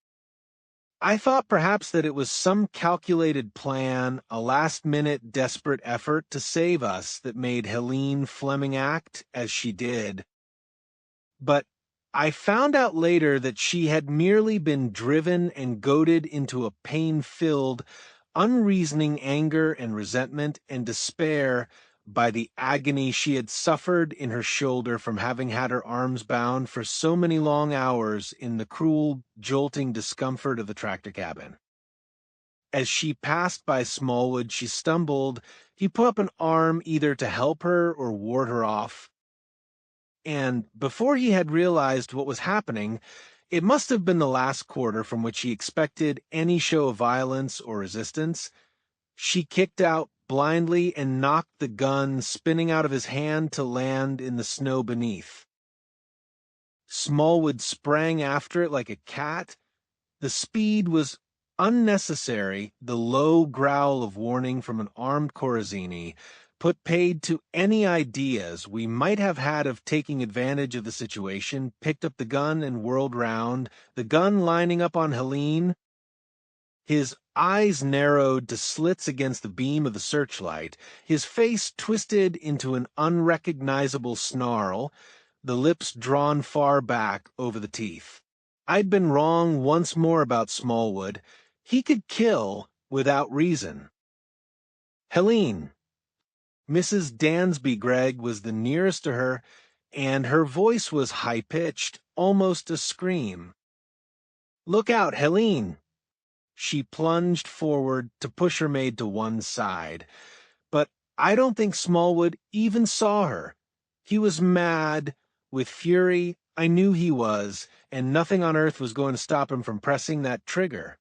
I thought perhaps that it was some calculated plan, a last-minute desperate effort to save us that made Helene Fleming act as she did. But I found out later that she had merely been driven and goaded into a pain-filled, unreasoning anger and resentment and despair by the agony she had suffered in her shoulder from having had her arms bound for so many long hours in the cruel, jolting discomfort of the tractor cabin. As she passed by Smallwood, she stumbled. He put up an arm either to help her or ward her off. And before he had realized what was happening, it must have been the last quarter from which he expected any show of violence or resistance. She kicked out blindly and knocked the gun spinning out of his hand to land in the snow beneath. Smallwood sprang after it like a cat. The speed was unnecessary, the low growl of warning from an armed Corazzini, put paid to any ideas we might have had of taking advantage of the situation, picked up the gun and whirled round, the gun lining up on Helene. His eyes narrowed to slits against the beam of the searchlight, his face twisted into an unrecognizable snarl, the lips drawn far back over the teeth. I'd been wrong once more about Smallwood. He could kill without reason. Helene. Mrs. Dansby Gregg was the nearest to her, and her voice was high-pitched, almost a scream. "Look out, Helene!" She plunged forward to push her maid to one side. But I don't think Smallwood even saw her. He was mad with fury. I knew he was, and nothing on earth was going to stop him from pressing that trigger.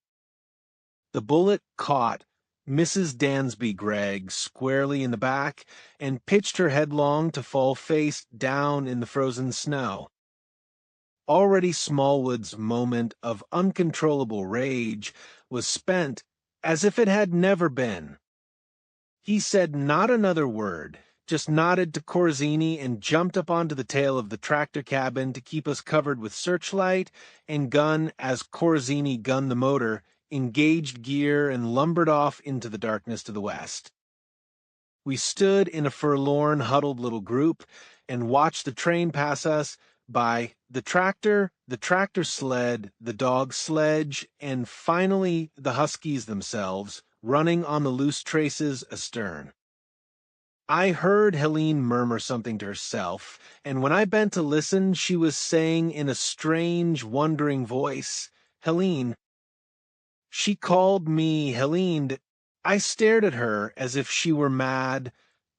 The bullet caught Mrs. Dansby Gregg squarely in the back and pitched her headlong to fall face down in the frozen snow. Already Smallwood's moment of uncontrollable rage was spent as if it had never been. He said not another word, just nodded to Corzini and jumped up onto the tail of the tractor cabin to keep us covered with searchlight and gun as Corzini gunned the motor, engaged gear, and lumbered off into the darkness to the west. We stood in a forlorn, huddled little group and watched the train pass us by the tractor sled, the dog sledge, and finally the huskies themselves, running on the loose traces astern. I heard Helene murmur something to herself, and when I bent to listen, she was saying in a strange, wondering voice, "Helene." She called me Helene. I stared at her as if she were mad,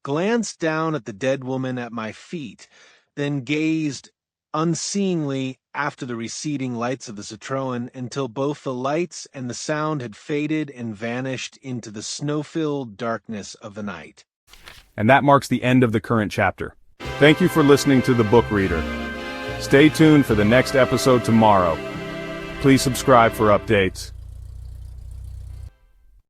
glanced down at the dead woman at my feet, then gazed unseeingly after the receding lights of the Citroën until both the lights and the sound had faded and vanished into the snow-filled darkness of the night. And that marks the end of the current chapter. Thank you for listening to The Book Reader. Stay tuned for the next episode tomorrow. Please subscribe for updates.